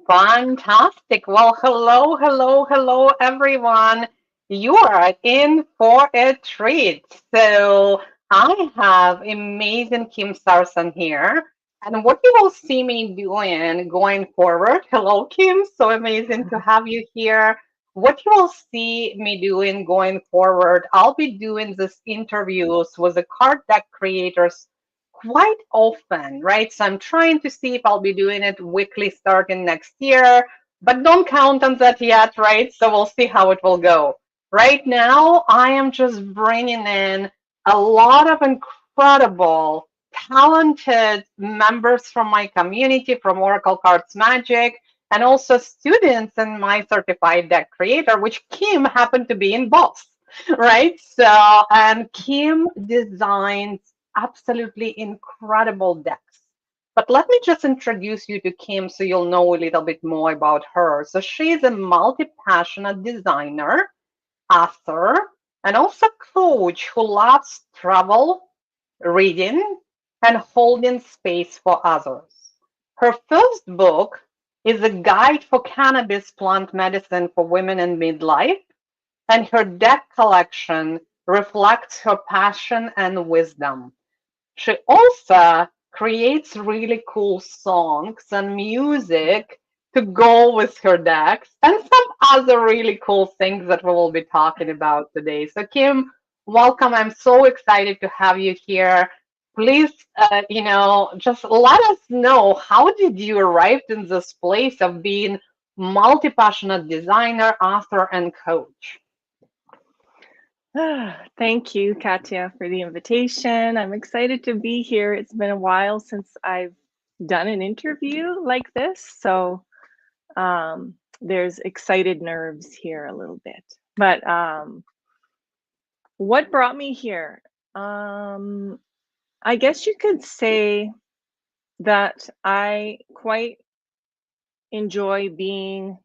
Fantastic. Well, hello, hello, hello, everyone. You are in for a treat. So, I have amazing Kim Sarson here. And what you will see me doing going forward, hello, Kim, so amazing to have you here. What you will see me doing going forward, I'll be doing these interviews with the card deck creators quite often, right? So I'm trying to see if I'll be doing it weekly starting next year, but don't count on that yet, right? So we'll see how it will go. Right now, I am just bringing in a lot of incredible, talented members from my community, from Oracle Cards Magic, and also students in my certified deck creator, which Kim happened to be in both, right? So, and Kim designs absolutely incredible decks. But let me just introduce you to Kim so you'll know a little bit more about her. So she's a multi-passionate designer, author, and also coach who loves travel, reading, and holding space for others. Her first book is a guide for cannabis plant medicine for women in midlife, and her deck collection reflects her passion and wisdom. She also creates really cool songs and music to go with her decks and some other really cool things that we will be talking about today. So, Kim, welcome. I'm so excited to have you here. Please, just let us know how did you arrive in this place of being multi-passionate designer, author, and coach? Thank you, Katya, for the invitation. I'm excited to be here. It's been a while since I've done an interview like this, so there's excited nerves here a little bit. But what brought me here? I guess you could say that I quite enjoy being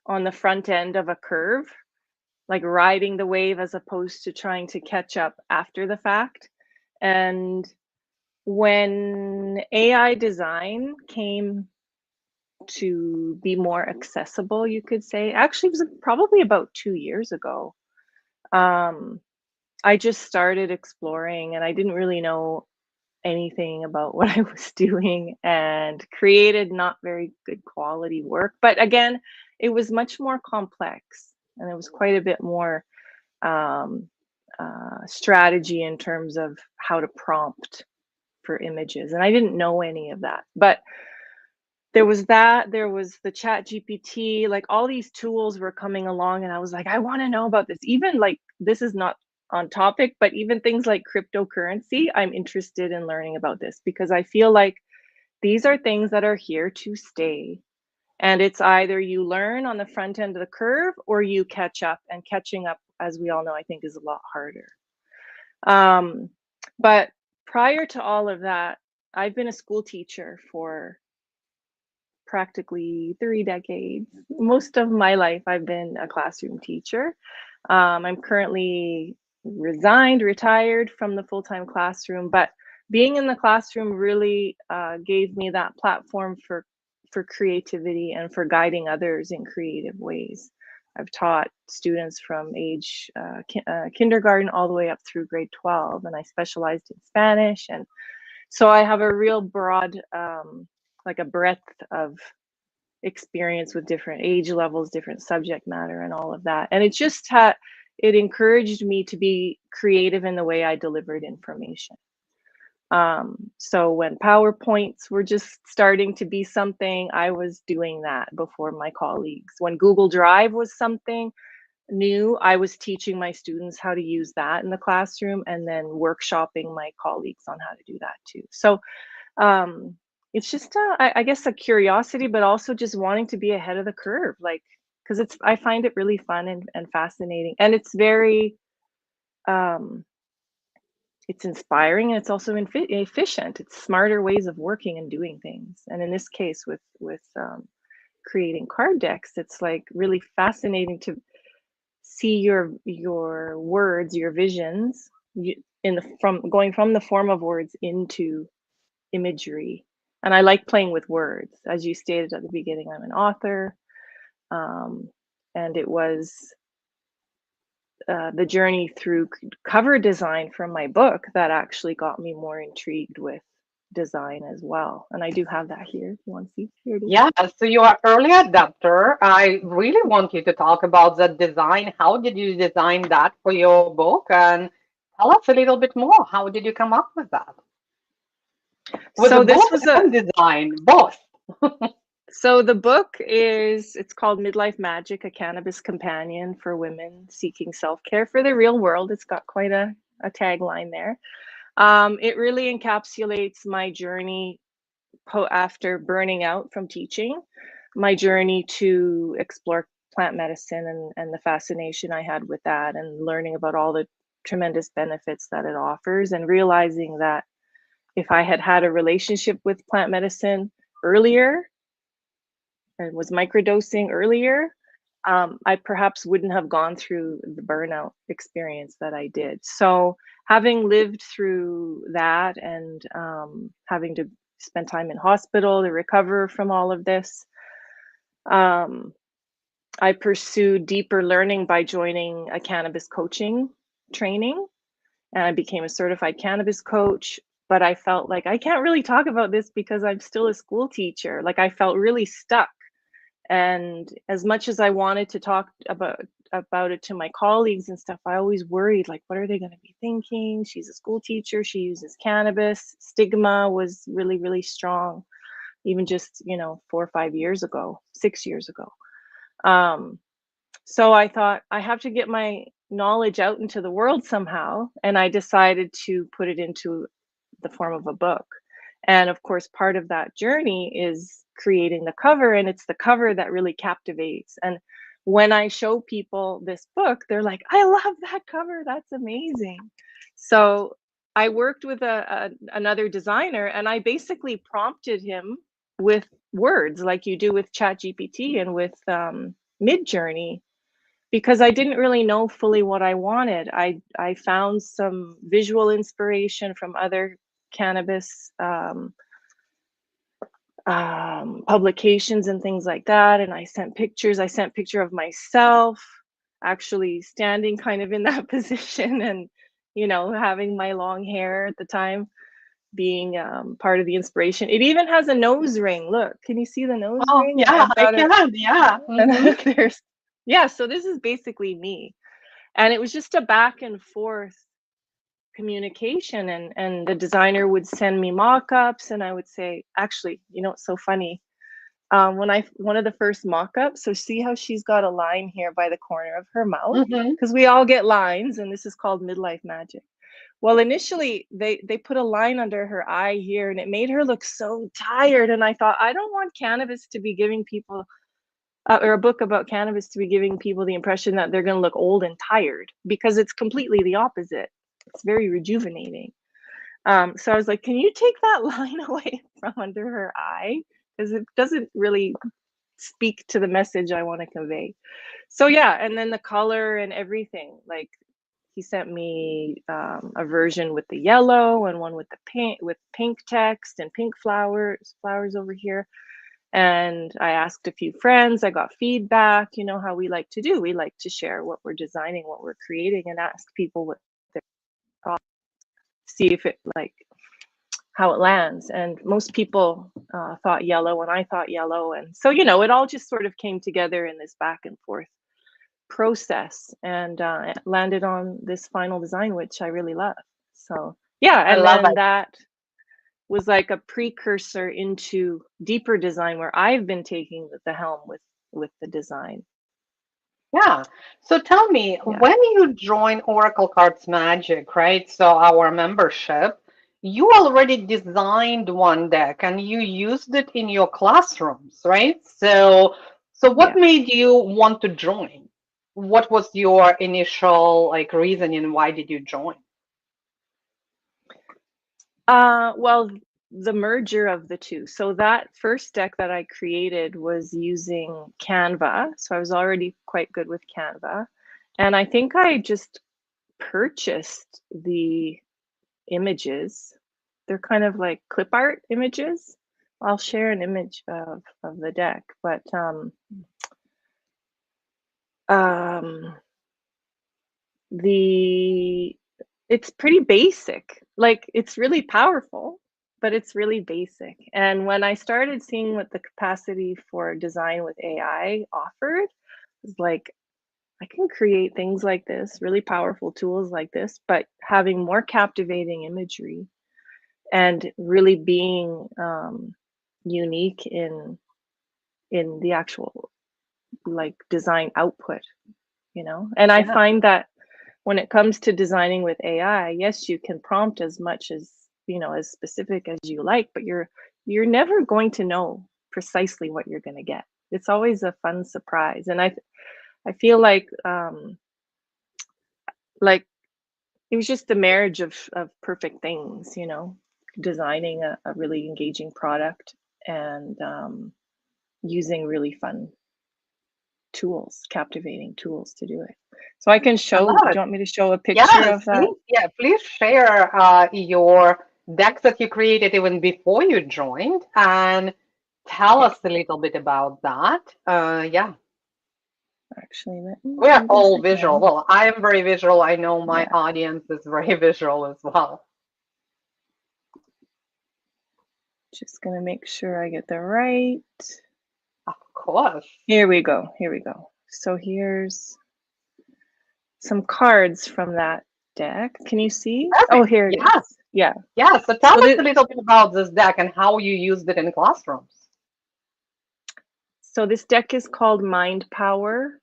on the front end of a curve, like riding the wave as opposed to trying to catch up after the fact. And when AI design came to be more accessible, you could say, actually, it was probably about 2 years ago. Um, I just started exploring and I didn't really know anything about what I was doing and created not very good quality work. But again, it was much more complex and it was quite a bit more um, strategy in terms of how to prompt for images. And I didn't know any of that. But there was that, there was the chat GPT, like all these tools were coming along and I was like, I want to know about this. Even like this is not on topic, but even things like cryptocurrency, I'm interested in learning about this because I feel like these are things that are here to stay. And it's either you learn on the front end of the curve or you catch up. And catching up, as we all know, I think is a lot harder. Um, but prior to all of that, I've been a school teacher for practically 3 decades. Most of my life, I've been a classroom teacher. I'm currently retired from the full-time classroom, but being in the classroom really gave me that platform for creativity and for guiding others in creative ways. I've taught students from age kindergarten all the way up through grade 12, and I specialized in Spanish. And so I have a real broad, like a breadth of experience with different age levels, different subject matter, and all of that. And it just it encouraged me to be creative in the way I delivered information. So when PowerPoints were just starting to be something, I was doing that before my colleagues. When Google Drive was something new, I was teaching my students how to use that in the classroom and then workshopping my colleagues on how to do that too. So um, it's just, I guess, a curiosity, but also just wanting to be ahead of the curve, like, because I find it really fun and fascinating. And it's very, um, it's inspiring and it's also efficient. It's smarter ways of working and doing things. And in this case, with creating card decks, it's like really fascinating to see your words, your visions, in the from going from the form of words into imagery And I like playing with words. As you stated at the beginning, I'm an author. Um, and it was the journey through cover design from my book that actually got me more intrigued with design as well. And I do have that here. If you want to see, here it is. Yeah, so you are early adapter. I really want you to talk about the design. How did you design that for your book? And tell us a little bit more. How did you come up with that? With the So this book was a and design, both. so the book is it's called Midlife Magic, a cannabis companion for women seeking self-care for the real world. It's got quite a tagline there. It really encapsulates my journey after burning out from teaching, my journey to explore plant medicine and the fascination I had with that, and learning about all the tremendous benefits that it offers, and realizing that if I had had a relationship with plant medicine earlier and was microdosing earlier, I perhaps wouldn't have gone through the burnout experience that I did. So, having lived through that and having to spend time in hospital to recover from all of this, um, I pursued deeper learning by joining a cannabis coaching training, and I became a certified cannabis coach. But I felt like I can't really talk about this because I'm still a school teacher. Like, I felt really stuck, and as much as I wanted to talk about it to my colleagues and stuff, I always worried, like, what are they going to be thinking? She's a school teacher, she uses cannabis. Stigma was really, really strong, even just, 4 or 5 years ago, 6 years ago. Um, so I thought I have to get my knowledge out into the world somehow, and I decided to put it into the form of a book. And of course, part of that journey is creating the cover, and it's the cover that really captivates. And when I show people this book, they're like, "I love that cover. That's amazing." So I worked with another designer, and I basically prompted him with words like you do with ChatGPT and with Midjourney, because I didn't really know fully what I wanted. I found some visual inspiration from other cannabis publications and things like that, and I sent pictures. I sent picture of myself actually standing kind of in that position, and having my long hair at the time being part of the inspiration. It even has a nose ring. Look, can you see the nose Oh, ring? And yeah, I've I got a can. Yeah. and there's yeah. So this is basically me. And it was just a back and forth communication, and the designer would send me mock-ups, and I would say, actually, it's so funny. When I one of the first mock-ups, so see how she's got a line here by the corner of her mouth, Hmm. because we all get lines, and this is called midlife magic. Well, initially they put a line under her eye here, and it made her look so tired, and I thought, I don't want cannabis to be giving people or a book about cannabis to be giving people the impression that they're going to look old and tired, because it's completely the opposite. It's very rejuvenating. So I was like, can you take that line away from under her eye? Because it doesn't really speak to the message I want to convey. So yeah, and then the color and everything. Like, he sent me a version with the yellow and one with the pink text and pink flowers over here. And I asked a few friends, I got feedback. You know how we like to do. We like to share what we're designing, what we're creating, and ask people what their thoughts, see if it like how it lands. And most people thought yellow, and I thought yellow. And so, it all just sort of came together in this back and forth process, and it landed on this final design, which I really love. So, yeah, I and love then it. that was like a precursor into deeper design, where I've been taking the helm with the design. Yeah. So tell me, Yeah. when you join Oracle Cards Magic, right? So our membership, you already designed one deck and you used it in your classrooms, right? So what Yeah. made you want to join? What was your initial like reasoning? Why did you join? Well, the merger of the two. So that first deck that I created was using Canva. So I was already quite good with Canva. And I think I just purchased the images. They're kind of like clip art images. I'll share an image of the deck, but um, the it's pretty basic. Like it's really powerful, but it's really basic. And when I started seeing what the capacity for design with AI offered, it's like I can create things like this, really powerful tools like this, but having more captivating imagery and really being unique in the actual like design output, you know. And I Yeah, find that when it comes to designing with AI, yes, you can prompt as much as, you know, as specific as you like, but you're never going to know precisely what you're going to get. It's always a fun surprise. And I feel like it was just the marriage of perfect things, you know, designing a really engaging product and using really fun tools, captivating tools to do it. So I can I show, do love it. you want me to show a picture Yes, of that? please. Yeah, please share your deck that you created even before you joined and tell Okay, us a little bit about that. Yeah, actually, let me we're do this all visual. again. Well, I am very visual. I know my Yeah, audience is very visual as well. just gonna make sure I get the right. Of course. Here we go, here we go. So here's some cards from that deck. Can you see? Oh, Perfect. here it Yeah, is. Yeah. yeah. So tell So us this a little bit about this deck and how you used it in classrooms. so this deck is called Mind Power,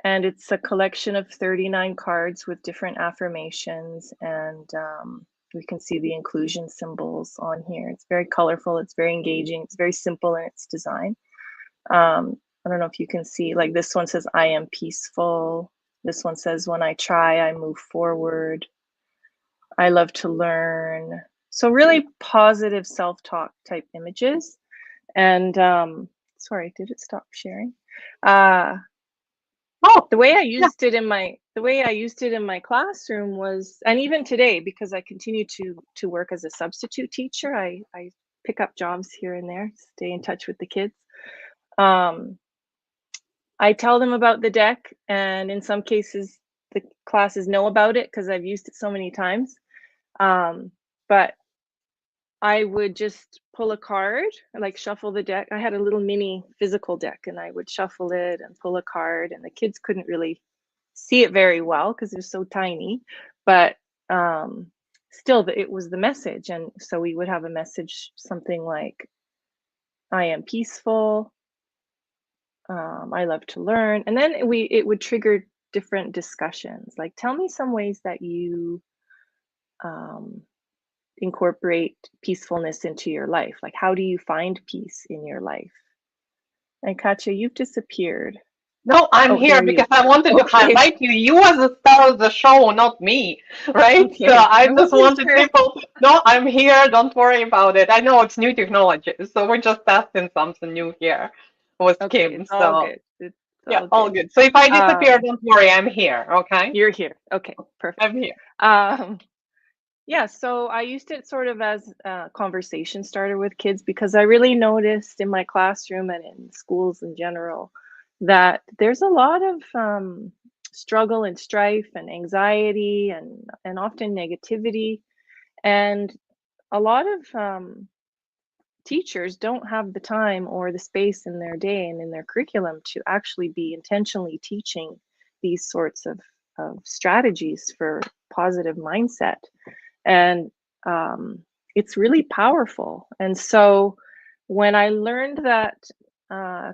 and it's a collection of 39 cards with different affirmations, and we can see the inclusion symbols on here. It's very colorful, it's very engaging, it's very simple in its design. I don't know if you can see, like this one says, I am peaceful. This one says, when I try, I move forward. I love to learn. So really positive self-talk type images. And sorry, did it stop sharing? Uh, Oh, the way I yeah. used it in my classroom was, and even today, because I continue to work as a substitute teacher, I pick up jobs here and there, stay in touch with the kids. Um, I tell them about the deck, and in some cases, the classes know about it because I've used it so many times. But I would just pull a card, like shuffle the deck. I had a little mini physical deck, and I would shuffle it and pull a card, and the kids couldn't really see it very well because they're so tiny. But still, it was the message, and so we would have a message, something like, "I am peaceful. I love to learn," and then it would trigger different discussions. Like, tell me some ways that you um, incorporate peacefulness into your life. Like, how do you find peace in your life? And Katya, you've disappeared. No, I'm Oh, here there you because I wanted to Okay. highlight you. You as the star of the show, not me, right? So Okay. I I just wasn't wanted sure. people, no, I'm here. Don't worry about it. I know it's new technology, so we're just testing something new here with Okay, Kim. it's all So good. It's yeah, all all good. good. So if I disappear, Um, don't worry, I'm here. Okay, you're here. Okay, I'm perfect. here. Um, yeah, so I used it sort of as a conversation starter with kids because I really noticed in my classroom and in schools in general that there's a lot of struggle and strife and anxiety and often negativity, and a lot of teachers don't have the time or the space in their day and in their curriculum to actually be intentionally teaching these sorts of strategies for positive mindset. And um, it's really powerful. And so when I learned that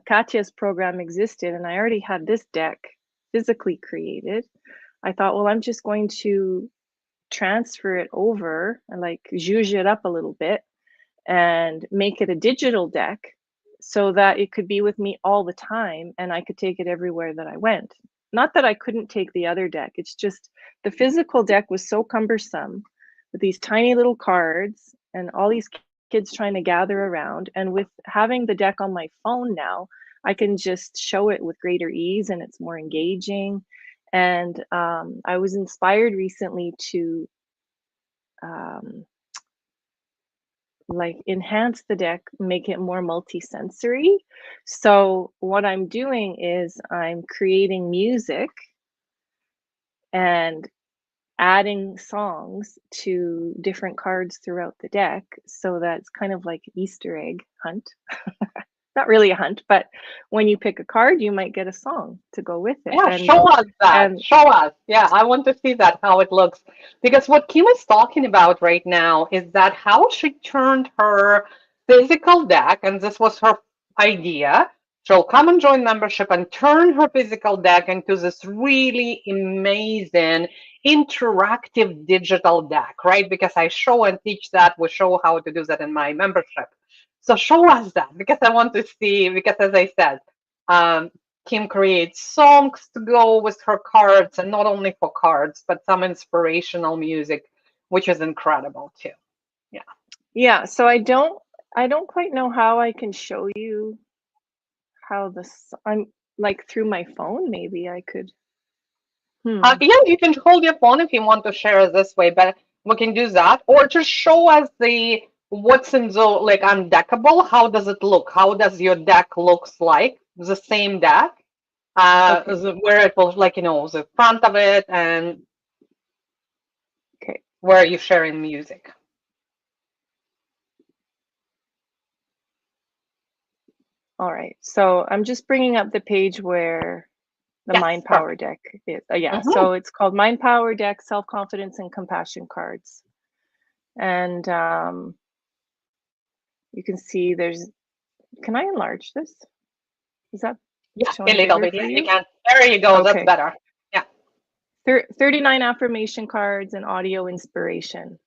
Katya's program existed and I already had this deck physically created, I thought, well, I'm just going to transfer it over and like zhuzh it up a little bit and make it a digital deck so that it could be with me all the time and I could take it everywhere that I went. Not that I couldn't take the other deck, it's just the physical deck was so cumbersome with these tiny little cards and all these kids trying to gather around. And with having the deck on my phone now, I can just show it with greater ease and it's more engaging. And I was inspired recently to um, like enhance the deck, make it more multi-sensory. So what I'm doing is I'm creating music and adding songs to different cards throughout the deck, so that's kind of like Easter egg hunt. Not really a hunt, but when you pick a card, you might get a song to go with it. Yeah, And show us that. and Show us. Yeah, I want to see that, how it looks. Because what Kim is talking about right now is that how she turned her physical deck, and this was her idea. She'll come and join membership and turn her physical deck into this really amazing interactive digital deck, right? Because I show and teach that. We show how to do that in my membership. So show us that because I want to see, because as I said, um, Kim creates songs to go with her cards, and not only for cards, but some inspirational music, which is incredible too. Yeah. yeah, so I don't quite know how I can show you how this, I'm like through my phone, maybe I could. Hmm. Yeah, you can hold your phone if you want to share this way, but we can do that. Or just show us the what's in the like undeckable. How does it look? How does your deck looks like? The same deck. Okay. Where it was like, the front of it and Okay. where you're sharing music. All right. So I'm just bringing up the page where the Yes, Mind Power perfect. deck is. Yeah. Hmm. So it's called Mind Power Deck, Self Confidence and Compassion Cards. And you can see there's. Can I enlarge this? Is that Yeah, a showing little bigger bit. for Yeah, you you? can. There you go. That's Okay. better. Yeah. 39 affirmation cards and audio inspiration.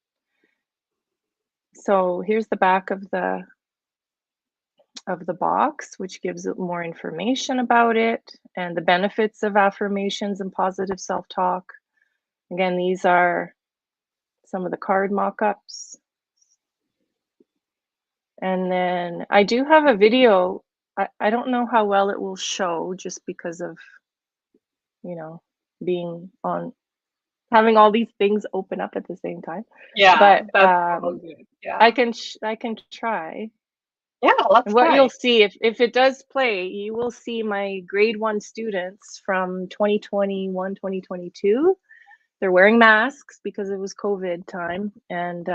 So here's the back of the box, which gives it more information about it and the benefits of affirmations and positive self-talk. Again, these are some of the card mock-ups. And then I do have a video. I don't know how well it will show just because of, you know, being on, having all these things open up at the same time. Yeah, But that's all good. I Yeah. can try. Yeah, let's And what you'll try. see, if it does play, you will see my grade 1 students from 2021, 2022. They're wearing masks because it was COVID time, and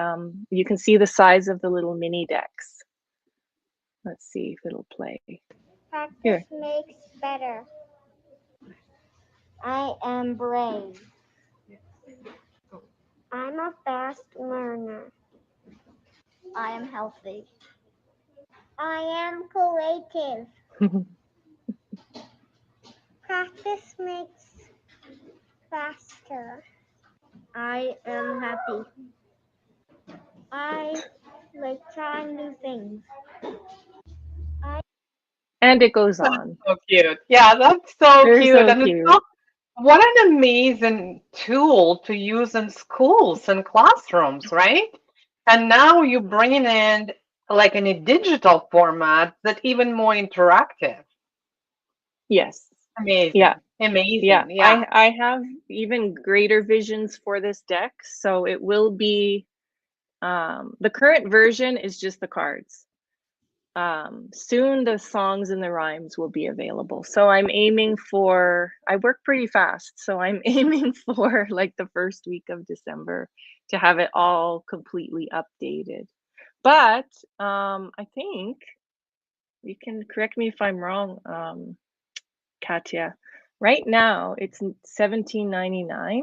you can see the size of the little mini decks. Let's see if it'll play. Practice Here. makes better. I am brave. I'm a fast learner. I am healthy. I am creative. Practice makes faster. I am happy. I like trying new things. I And it goes That's on. so cute. Yeah, that's so They're cute. so And it's cute. so, what an amazing tool to use in schools and classrooms, right? And now you bring it in like in a digital format that's even more interactive. Yes. Yeah. Amazing. Yeah. Amazing. Yeah. I have even greater visions for this deck. So it will be, the current version is just the cards. Soon the songs and the rhymes will be available. So I'm aiming for, I work pretty fast. So I'm aiming for like the first week of December to have it all completely updated. But I think you can correct me if I'm wrong, Katya. Right now it's $17.99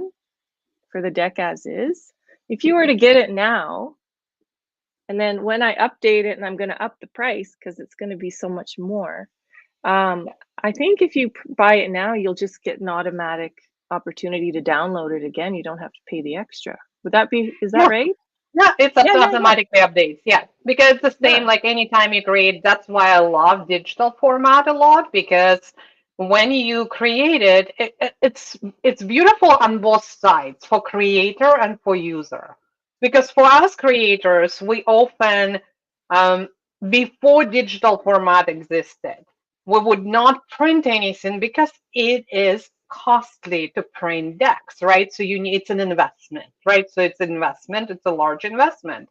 for the deck as is. If you were to get it now, and then when I update it and I'm going to up the price because it's going to be so much more, um, I think if you buy it now, you'll just get an automatic opportunity to download it again. You don't have to pay the extra. Would that be, is that Yeah. right? Yeah, it's Yeah, yeah, yeah, automatically updates. Yeah, because it's the same yeah. like anytime you create. That's why I love digital format a lot because when you create it, it's beautiful on both sides for creator and for user. Because for us creators, we often um, before digital format existed, we would not print anything because it is costly to print decks, right? So you need it's an investment, right? So it's an investment, it's a large investment.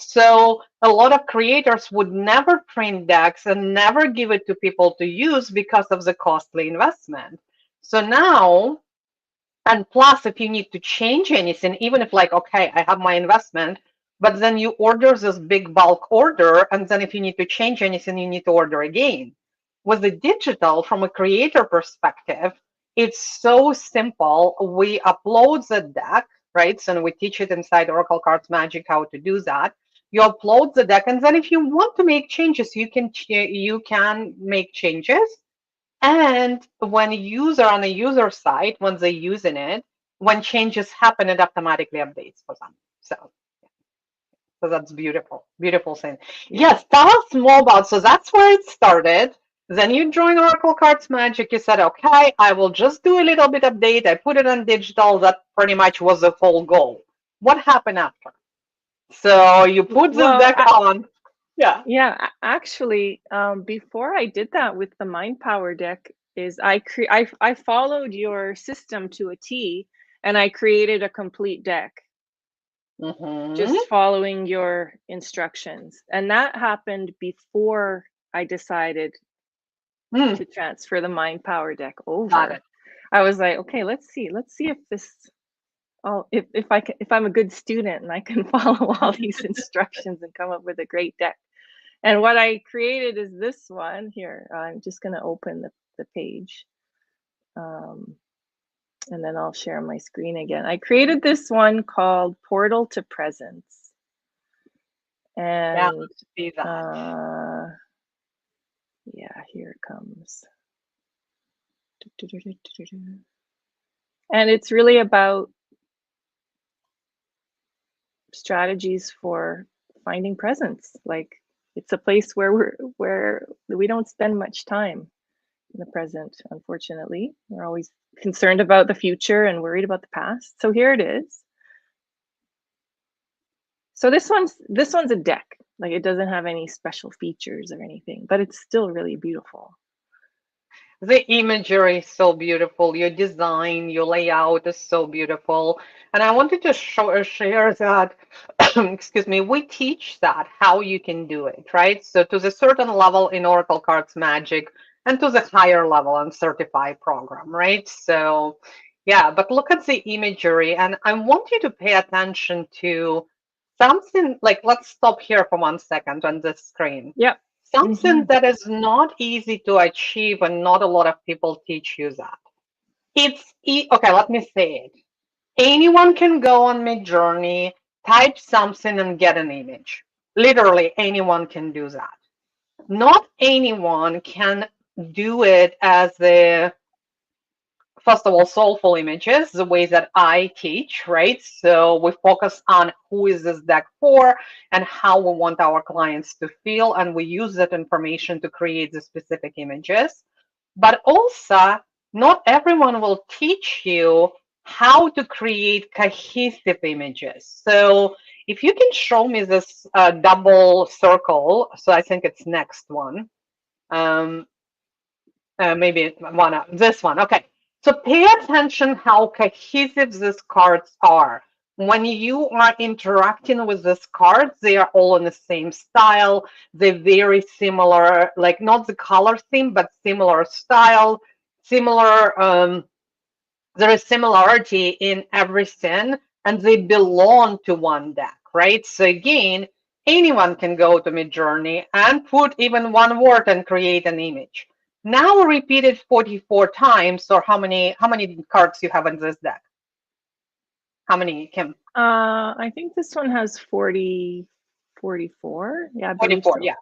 So a lot of creators would never print decks and never give it to people to use because of the costly investment. So now, and plus, if you need to change anything, even if like, okay, I have my investment, but then you order this big bulk order, and then if you need to change anything, you need to order again. With the digital, from a creator perspective, it's so simple. We upload the deck, right? So we teach it inside Oracle Cards Magic how to do that. You upload the deck, and then if you want to make changes, you can make changes. And when a user on a user side, when they're using it, when changes happen, it automatically updates for them. So that's beautiful, beautiful thing. Yeah. Yes, tell us more about. So that's where it started. Then you joined Oracle Cards Magic. You said, okay, I will just do a little bit update. I put it on digital. That pretty much was the whole goal. What happened after? So you put this Well, deck on. Yeah. yeah, actually, before I did that with the Mind Power deck, is I followed your system to a T, and I created a complete deck Mm-hmm. just following your instructions. And that happened before I decided to transfer the Mind Power deck Got over. it. I was like, okay, let's see if this, oh, if I'm a good student and I can follow all these instructions and come up with a great deck. And what I created is this one here. I'm just going to open the page. And then I'll share my screen again. I created this one called Portal to Presence. Yeah, And let's see that. yeah, here it comes. And it's really about strategies for finding presence. Like, it's a place where we don't spend much time in the present, unfortunately. We're always concerned about the future and worried about the past. So here it is. So this one's a deck. Like, it doesn't have any special features or anything, but it's still really beautiful. The imagery is so beautiful. Your design, your layout is so beautiful. And I wanted to share that, excuse me, we teach that how you can do it, right? So to the certain level in Oracle Cards Magic and to the higher level in Certified program, right? So yeah, but look at the imagery, and I want you to pay attention to something like, let's stop here for 1 second on this screen. Yep. Something that is not easy to achieve, and not a lot of people teach you that. Okay, let me say it. Anyone can go on Midjourney, type something, and get an image. Literally, anyone can do that. Not anyone can do it as a, first of all, soulful images, the way that I teach, right? So we focus on who is this deck for and how we want our clients to feel, and we use that information to create the specific images. But also, not everyone will teach you how to create cohesive images. So if you can show me this double circle, so I think it's next one. Maybe this one. Okay. So pay attention how cohesive these cards are. When you are interacting with these cards, they are all in the same style. They're very similar, like not the color theme, but similar style, similar. There is similarity in everything, and they belong to one deck, right? So again, anyone can go to Midjourney and put even one word and create an image. Now repeat it 44 times, or how many cards you have in this deck? How many, Kim? I think this one has 44. Yeah, I believe 44, so. yeah.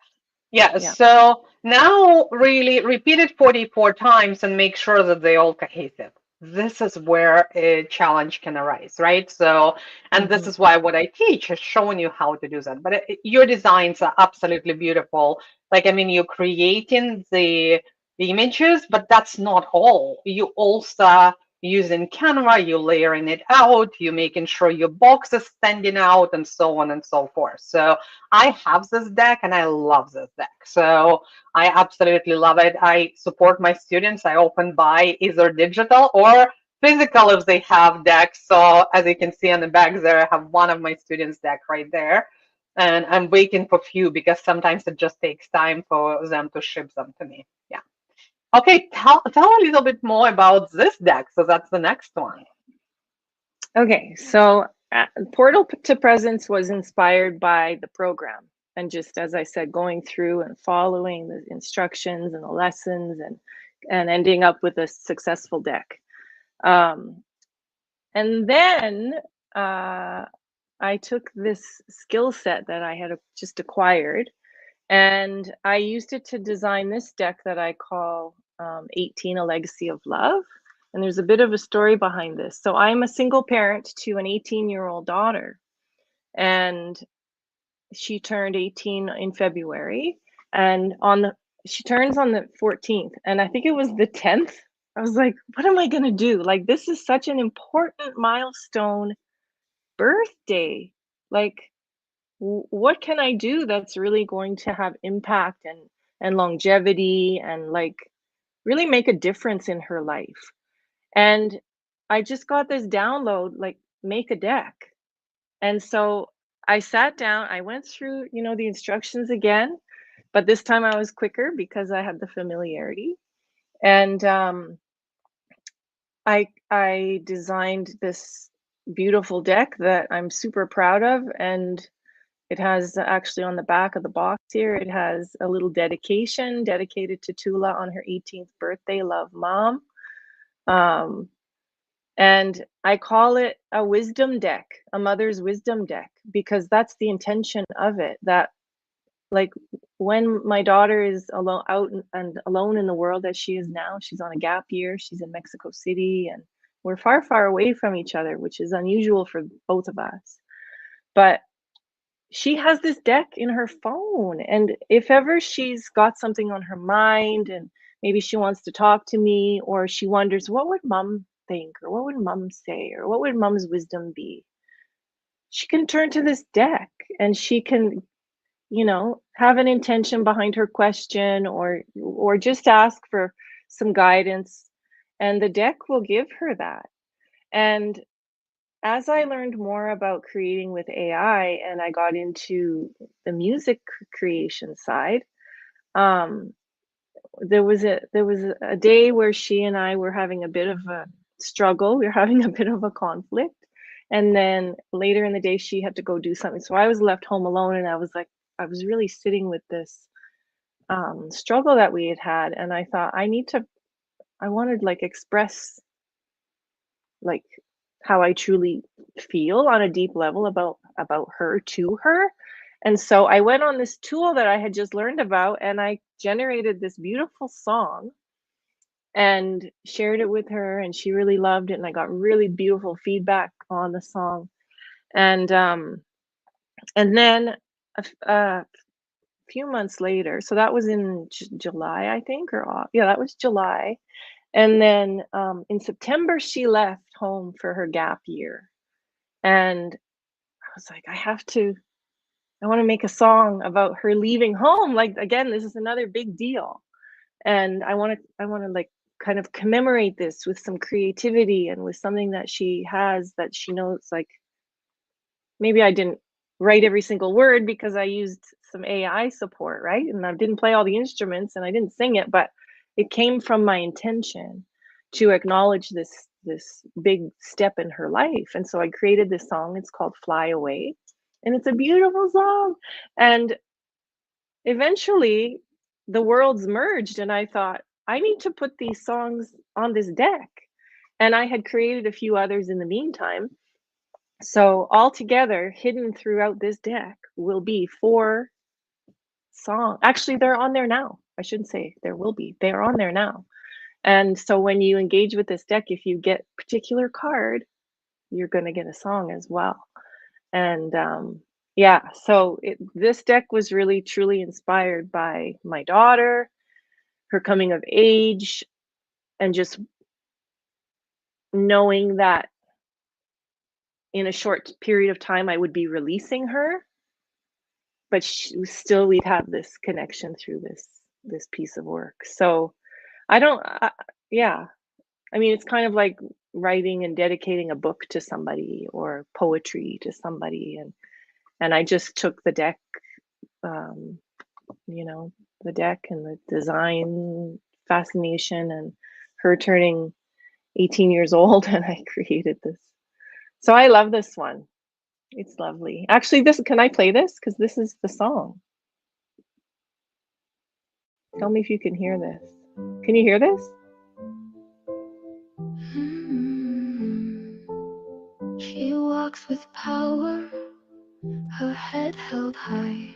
Yeah, Yeah. so now really repeat it 44 times and make sure that they all cohesive. This is where a challenge can arise, right? So, and this is why what I teach is showing you how to do that. But your designs are absolutely beautiful. Like, I mean, you're creating the images, but that's not all. You also using Canva, you layering it out, you making sure your box is standing out, and so on and so forth. So I have this deck and I love this deck. So I absolutely love it. I support my students. I often buy either digital or physical if they have decks. So as you can see on the back there, I have one of my students' deck right there. and I'm waiting for few because sometimes it just takes time for them to ship them to me. Yeah. Okay, tell a little bit more about this deck. So that's the next one. Okay, so Portal to Presence was inspired by the program. And just as I said, going through and following the instructions and the lessons and ending up with a successful deck. And then I took this skill set that I had just acquired, and I used it to design this deck that I call 18, A Legacy of Love. And there's a bit of a story behind this. So I'm a single parent to an 18-year-old daughter, and she turned 18 in February, and she turns on the 14th, and I think it was the 10th. I was like, what am I going to do? Like, this is such an important milestone birthday. Like, what can I do that's really going to have impact and longevity and like really make a difference in her life? And I just got this download, like, make a deck. And so I sat down, I went through, the instructions again, but this time I was quicker because I had the familiarity. And I designed this beautiful deck that I'm super proud of, and it has actually on the back of the box here, it has a little dedication dedicated to Tula on her 18th birthday. Love, Mom. And I call it a wisdom deck, a mother's wisdom deck, because that's the intention of it. That, like, when my daughter is alone, out and alone in the world as she is now, she's on a gap year, she's in Mexico City, and we're far, far away from each other, which is unusual for both of us. But she has this deck in her phone, and if ever she's got something on her mind and maybe she wants to talk to me, or she wonders what would mom think, or what would mom say, or what would mom's wisdom be, she can turn to this deck and she can, have an intention behind her question, or just ask for some guidance, and the deck will give her that. And as I learned more about creating with AI and I got into the music creation side, um, there was a day where she and I were having a bit of a struggle. We were having a bit of a conflict. And then later in the day, she had to go do something. So I was left home alone, and I was really sitting with this struggle that we had had. And I thought, I wanted, like, express, like, how I truly feel on a deep level about her to her. And so I went on this tool that I had just learned about, and I generated this beautiful song and shared it with her, and she really loved it, and I got really beautiful feedback on the song. And then a few months later, so that was in July, I think, yeah, that was July. And then in September, she left home for her gap year. And I was like, I want to make a song about her leaving home. Like, again, this is another big deal. And I want to like kind of commemorate this with some creativity and with something that she has that she knows. Like, maybe I didn't write every single word because I used some AI support, right? And I didn't play all the instruments and I didn't sing it, but it came from my intention to acknowledge this big step in her life. And so I created this song. It's called Fly Away, and it's a beautiful song. And eventually the worlds merged, and I thought, I need to put these songs on this deck. And I had created a few others in the meantime. So all together, hidden throughout this deck, will be 4 songs. Actually, they're on there now. I shouldn't say there will be. They are on there now. And so when you engage with this deck, if you get a particular card, you're going to get a song as well. And yeah, so this deck was really truly inspired by my daughter, her coming of age, and just knowing that in a short period of time I would be releasing her, but still we'd have this connection through this piece of work. So I don't, yeah, I mean, it's kind of like writing and dedicating a book to somebody or poetry to somebody. And And I just took the deck, um, you know, the deck and the design fascination and her turning 18 years old, and I created this. So I love this one. It's lovely. Actually, this, can I play this? Because this is the song. Tell me if you can hear this. Can you hear this? She walks with power, her head held high,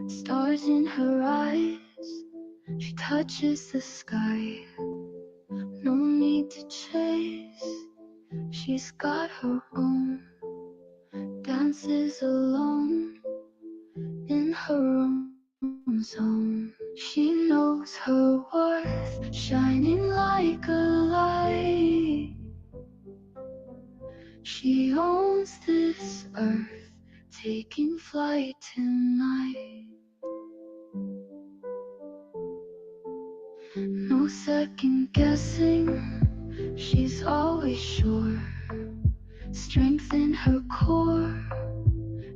stars in her eyes. She touches the sky. No need to chase. She's got her own. Dances alone in her own zone. She knows her worth, shining like a light. She owns this earth, taking flight tonight. No second guessing, she's always sure. Strength in her core,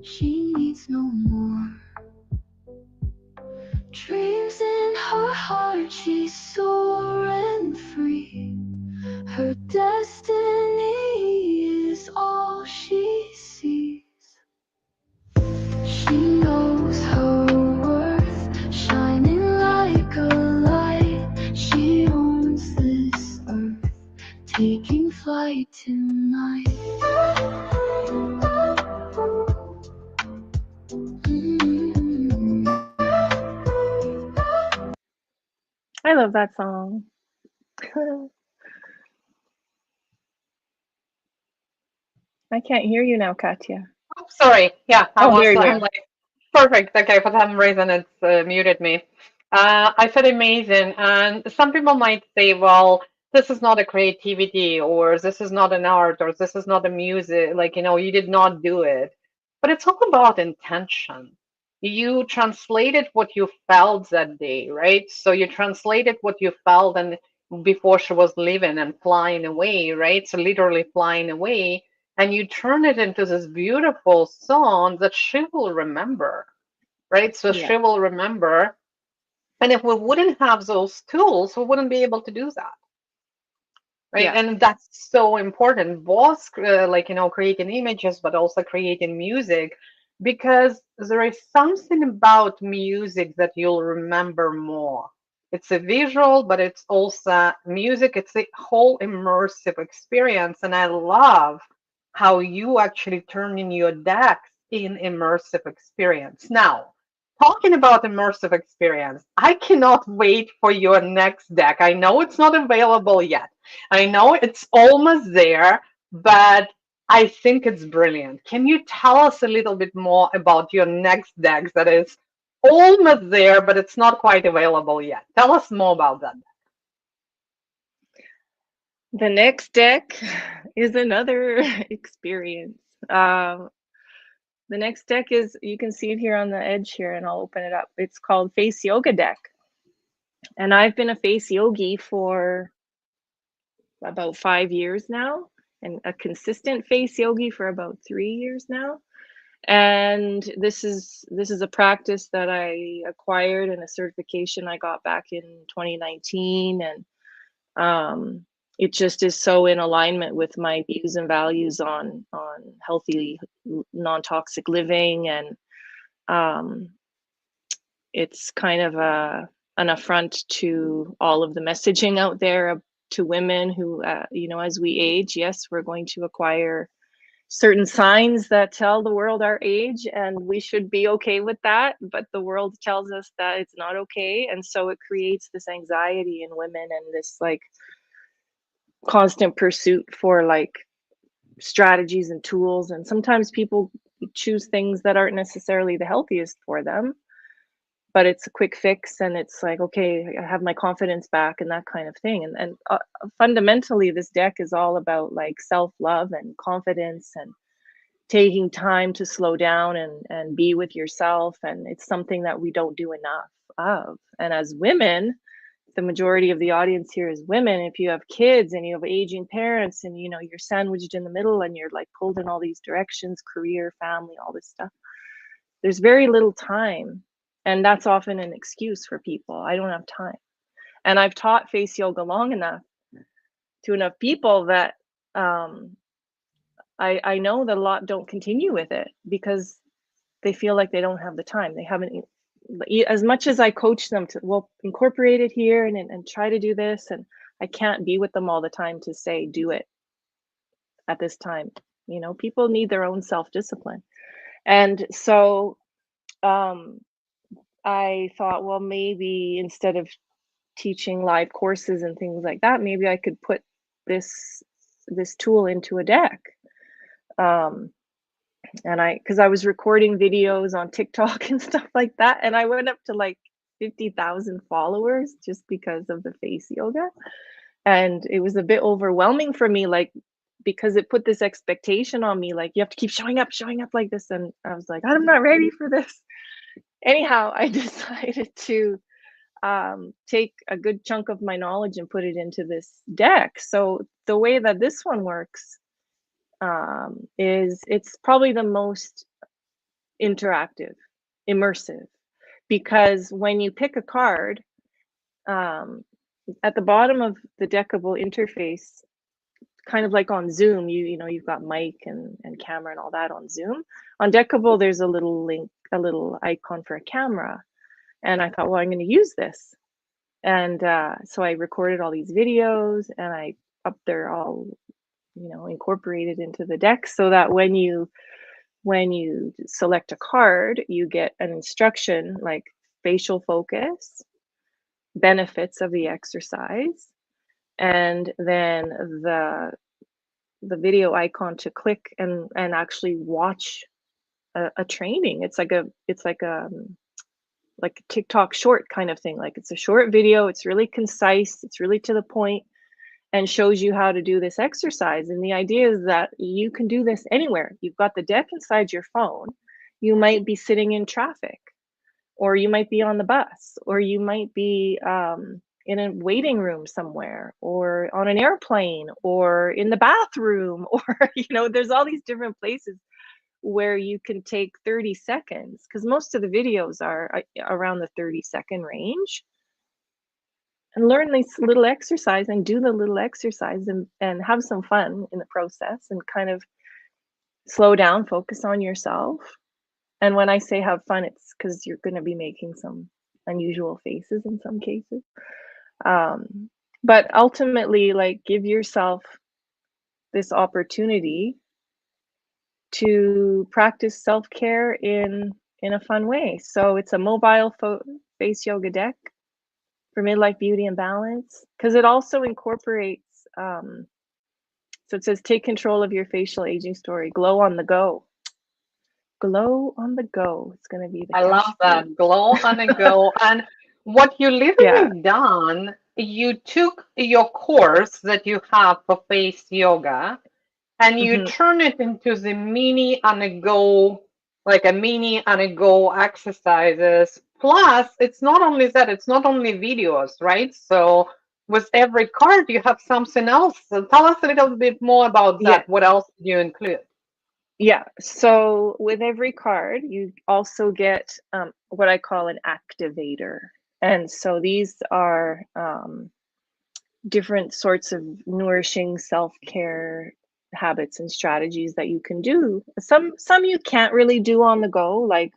she needs no more. Dreams in her heart, she's soaring free. Her destiny is all she sees. She knows her worth, shining like a light. She owns this earth, taking flight tonight. I love that song. I can't hear you now, Katya. Oh, sorry. Yeah, I Oh, was. there you I'm are. like, perfect. Okay, for some reason it's muted me. I said amazing, and some people might say, well, this is not a creativity, or this is not an art, or this is not a music. Like, you did not do it. But it's all about intention. You translated what you felt that day, right? So you translated what you felt and before she was leaving and flying away, right? So literally flying away, and you turn it into this beautiful song that she will remember, right? So Yeah, she will remember. And if we wouldn't have those tools, we wouldn't be able to do that, right? yeah, And that's so important, both like creating images, but also creating music, because there is something about music that you'll remember more. It's a visual, but it's also music. It's a whole immersive experience, and I love how you actually turn in your decks in immersive experience. Now, talking about immersive experience, I cannot wait for your next deck. I know it's not available yet. I know it's almost there, but I think it's brilliant. Can you tell us a little bit more about your next deck that is almost there, but it's not quite available yet? Tell us more about that. the next deck is another experience. Um, the next deck is, you can see it here on the edge here, and I'll open it up. It's called Face Yoga Deck. And I've been a face yogi for about 5 years now, and a consistent face yogi for about 3 years now. And this is a practice that I acquired, and a certification I got back in 2019. And it just is so in alignment with my views and values on healthy, non-toxic living. And it's kind of an affront to all of the messaging out there to women who, as we age, yes, we're going to acquire certain signs that tell the world our age, and we should be okay with that. But the world tells us that it's not okay. And so it creates this anxiety in women, and this like constant pursuit for like strategies and tools. And sometimes people choose things that aren't necessarily the healthiest for them, but it's a quick fix, and it's like, okay, I have my confidence back and that kind of thing. And fundamentally, this deck is all about like self-love and confidence, and taking time to slow down and be with yourself. And it's something that we don't do enough of. And as women, the majority of the audience here is women, if you have kids and you have aging parents and you know you're sandwiched in the middle and you're like pulled in all these directions, career, family, all this stuff, there's very little time. And that's often an excuse for people. I don't have time. And I've taught face yoga long enough to enough people that I know that a lot don't continue with it because they feel like they don't have the time. They haven't, as much as I coach them to, well, incorporate it here and try to do this. And I can't be with them all the time to say, do it at this time. You know, people need their own self-discipline. And so I thought, well, maybe instead of teaching live courses and things like that, maybe I could put this tool into a deck. And because I was recording videos on TikTok and stuff like that, and I went up to like 50,000 followers just because of the face yoga. And it was a bit overwhelming for me, like, because it put this expectation on me, like, you have to keep showing up like this. And I was like, I'm not ready for this. Anyhow, I decided to take a good chunk of my knowledge and put it into this deck. So the way that this one works is it's probably the most interactive, immersive, because when you pick a card, at the bottom of the deckable interface, kind of like on Zoom, you know, you've got mic and camera and all that on Zoom. On Deckable, there's a little link, a little icon for a camera. And I thought, well, I'm going to use this. And so I recorded all these videos and I up there all, you know, incorporated into the deck so that when you select a card, you get an instruction like facial focus, benefits of the exercise, and then the video icon to click and actually watch a training. It's like a TikTok short kind of thing. Like it's a short video, it's really concise, it's really to the point, and shows you how to do this exercise. And the idea is that you can do this anywhere. You've got the deck inside your phone. You might be sitting in traffic, or you might be on the bus, or you might be in a waiting room somewhere, or on an airplane, or in the bathroom, or, you know, there's all these different places where you can take 30 seconds, because most of the videos are around the 30-second range, and learn this little exercise and do the little exercise and have some fun in the process and kind of slow down, focus on yourself. And when I say have fun, it's because you're going to be making some unusual faces in some cases. But ultimately, like, give yourself this opportunity to practice self-care in a fun way. So it's a mobile face yoga deck for midlife beauty and balance, because it also incorporates, so it says take control of your facial aging story, glow on the go. Glow on the go. It's going to be the I love catchphrase. that. Glow on a go. And what you Yeah. literally done, you took your course that you have for face yoga and you turn it into the mini on a go, like a mini on a go exercises. Plus, it's not only that, it's not only videos, right? So with every card, you have something else. So tell us a little bit more about Yeah. that. What else do you include? Yeah. So with every card, you also get what I call an activator. And so these are different sorts of nourishing self-care habits and strategies that you can do. Some you can't really do on the go, like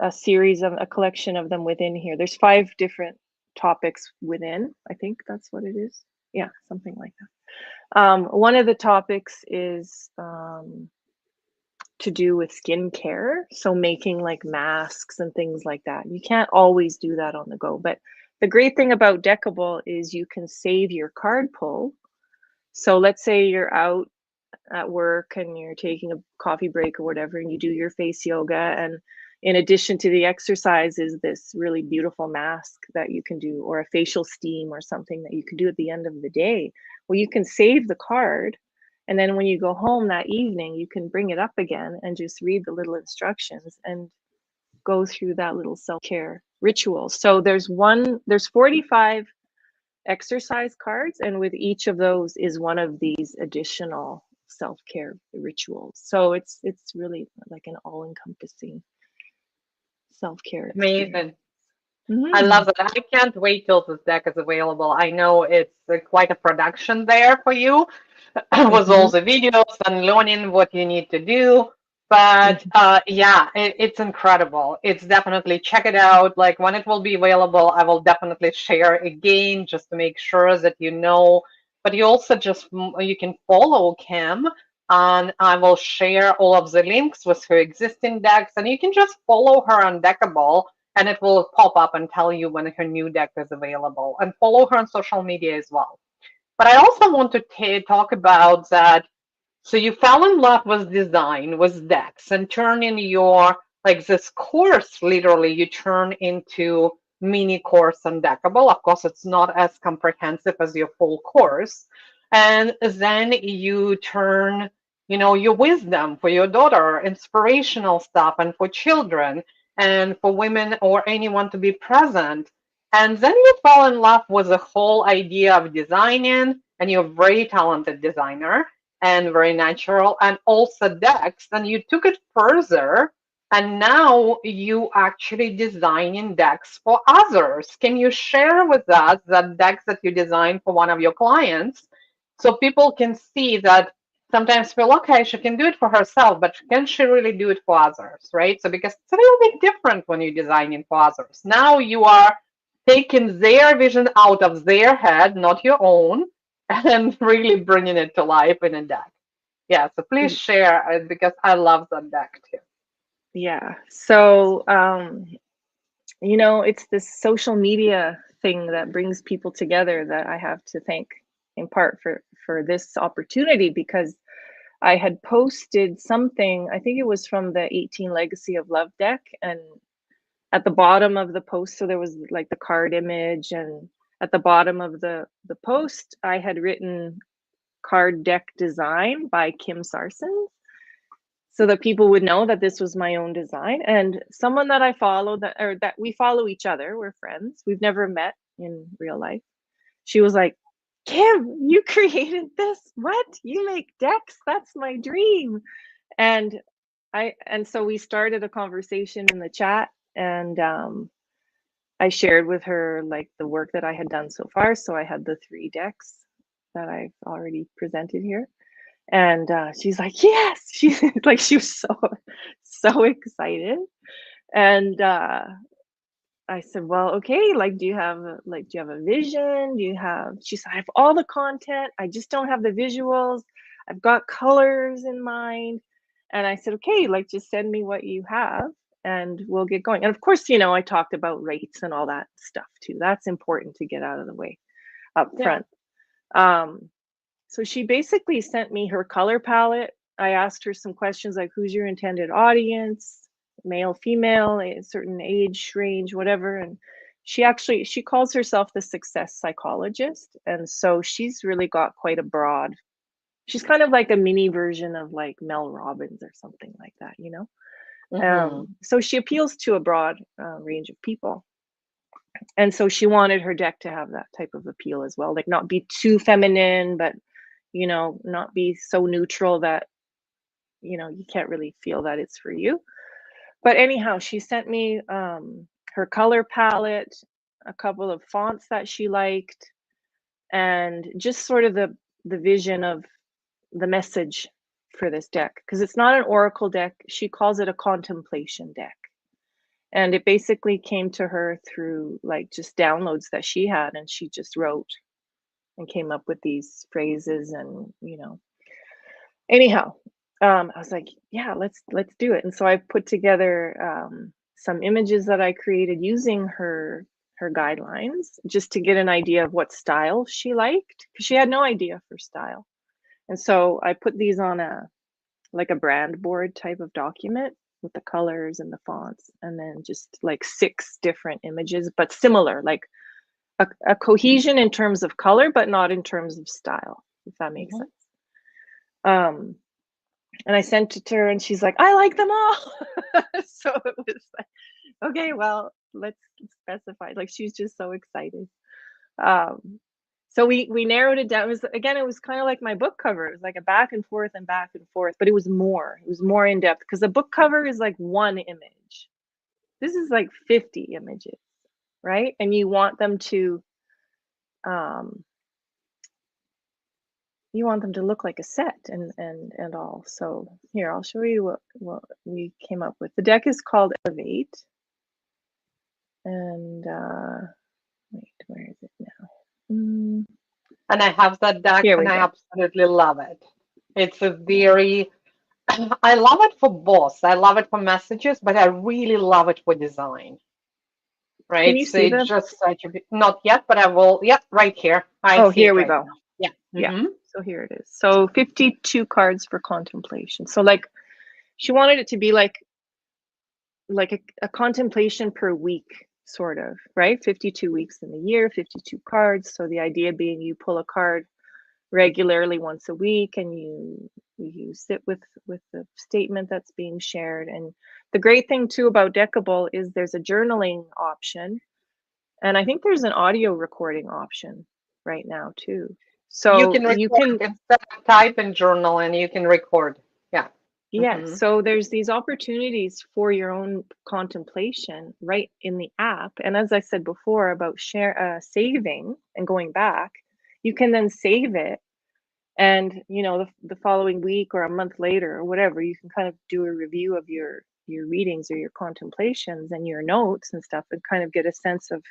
a series of a collection of them within here. There's 5 different topics within. I think that's what it is. Yeah, something like that. One of the topics is to do with skincare, so making like masks and things like that. You can't always do that on the go, but the great thing about Deckable is you can save your card pull. So let's say you're out at work and you're taking a coffee break or whatever, and you do your face yoga, and in addition to the exercise is this really beautiful mask that you can do, or a facial steam or something that you can do at the end of the day. Well, you can save the card, and then when you go home that evening, you can bring it up again and just read the little instructions and go through that little self-care rituals. So there's 45 exercise cards, and with each of those is one of these additional self-care rituals. So it's really like an all-encompassing self-care experience. Amazing. I Mm-hmm. love it. I can't wait till this deck is available. I know it's quite a production there for you with all Mm-hmm. the videos and learning what you need to do. But yeah, it's incredible. It's definitely check it out. Like when it will be available, I will definitely share again just to make sure that you know. But you also just you can follow Kim, and I will share all of the links with her existing decks, and you can just follow her on Deckable and it will pop up and tell you when her new deck is available. And follow her on social media as well. But I also want to talk about that. So you fell in love with design, with decks, and turning your like this course literally you turn into mini course on Deckable. Of course, it's not as comprehensive as your full course. And then you turn, your wisdom for your daughter, inspirational stuff, and for children, and for women or anyone to be present. And then you fall in love with the whole idea of designing, and you're a very talented designer and very natural, and also decks. And you took it further, and now you actually designing decks for others. Can you share with us the decks that you designed for one of your clients so people can see that sometimes feel okay, she can do it for herself, but can she really do it for others, right? So because it's a little bit different when you're designing for others. Now you are taking their vision out of their head, not your own, and really bringing it to life in a deck. Yeah, so please share because I love that deck too. Yeah. So it's this social media thing that brings people together that I have to thank in part for this opportunity, because I had posted something, I think it was from the 18 Legacy of Love deck, and at the bottom of the post, so there was like the card image, and at the bottom of the post I had written card deck design by Kim Sarsons, so that people would know that this was my own design. And someone that I follow, that we follow each other, we're friends, we've never met in real life, she was like, Kim, you created this? What? You make decks? That's my dream. And so we started a conversation in the chat, and I shared with her like the work that I had done so far. So I had the 3 decks that I've already presented here. And she's like, yes, she's like, she was so excited. And I said, well, okay, like, do you have a vision? She said, I have all the content, I just don't have the visuals. I've got colors in mind. And I said, okay, like, just send me what you have and we'll get going. And of course, I talked about rates and all that stuff too. That's important to get out of the way up front. So she basically sent me her color palette. I asked her some questions like, who's your intended audience, male, female, a certain age range, whatever. And she calls herself the success psychologist. And so she's really got quite a broad, she's kind of like a mini version of like Mel Robbins or something like that, so she appeals to a broad range of people. And so she wanted her deck to have that type of appeal as well, like not be too feminine, but not be so neutral that you can't really feel that it's for you. But anyhow, she sent me her color palette, a couple of fonts that she liked, and just sort of the vision of the message for this deck, because it's not an oracle deck. She calls it a contemplation deck. And it basically came to her through like just downloads that she had, and she just wrote and came up with these phrases. And anyhow, I was like, yeah, let's do it. And so I put together some images that I created using her guidelines, just to get an idea of what style she liked, because she had no idea for style. And so I put these on a brand board type of document with the colors and the fonts, and then just like 6 different images, but similar, like a cohesion in terms of color, but not in terms of style, if that makes sense. And I sent it to her, and she's like, I like them all. So it was like, okay, well, let's specify. Like she's just so excited. Um, so we narrowed it down. It was, again, it was kind of like my book cover. It was like a back and forth and back and forth, but it was more. It was more in depth because the book cover is like one image. This is like 50 images, right? And you want them to um, look like a set and all. So here, I'll show you what we came up with. The deck is called Elevate. And wait, where is it now? And I have that deck Here we and I go. absolutely love it. It's a very, I love it for both. I love it for messages, but I really love it for design, Can right? you So see it's the? just such a, not yet, but I will, yep, right here. I Oh, see here it we right go. now. Yeah. Yeah. Hmm. So here it is. So 52 cards for contemplation. So like she wanted it to be like a contemplation per week, sort of, right? 52 weeks in the year, 52 cards. So the idea being you pull a card regularly once a week and you sit with the statement that's being shared. And the great thing too about Deckable is there's a journaling option, and I think there's an audio recording option right now too. You So can you record can, instead of type and journal, and you can record. Yeah. yes, Hmm. so there's these opportunities for your own contemplation right in the app. And as I said before about saving and going back, you can then save it, and the following week or a month later or whatever, you can kind of do a review of your readings or your contemplations and your notes and stuff, and kind of get a sense of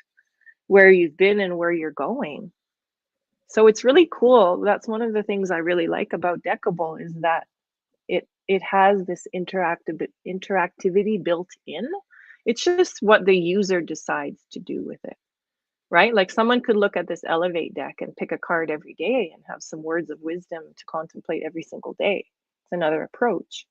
where you've been and where you're going. So it's really cool. That's one of the things I really like about Deckable, is that it has this interactivity built in. It's just what the user decides to do with it, right? Like someone could look at this Elevate deck and pick a card every day and have some words of wisdom to contemplate every single day. It's another approach.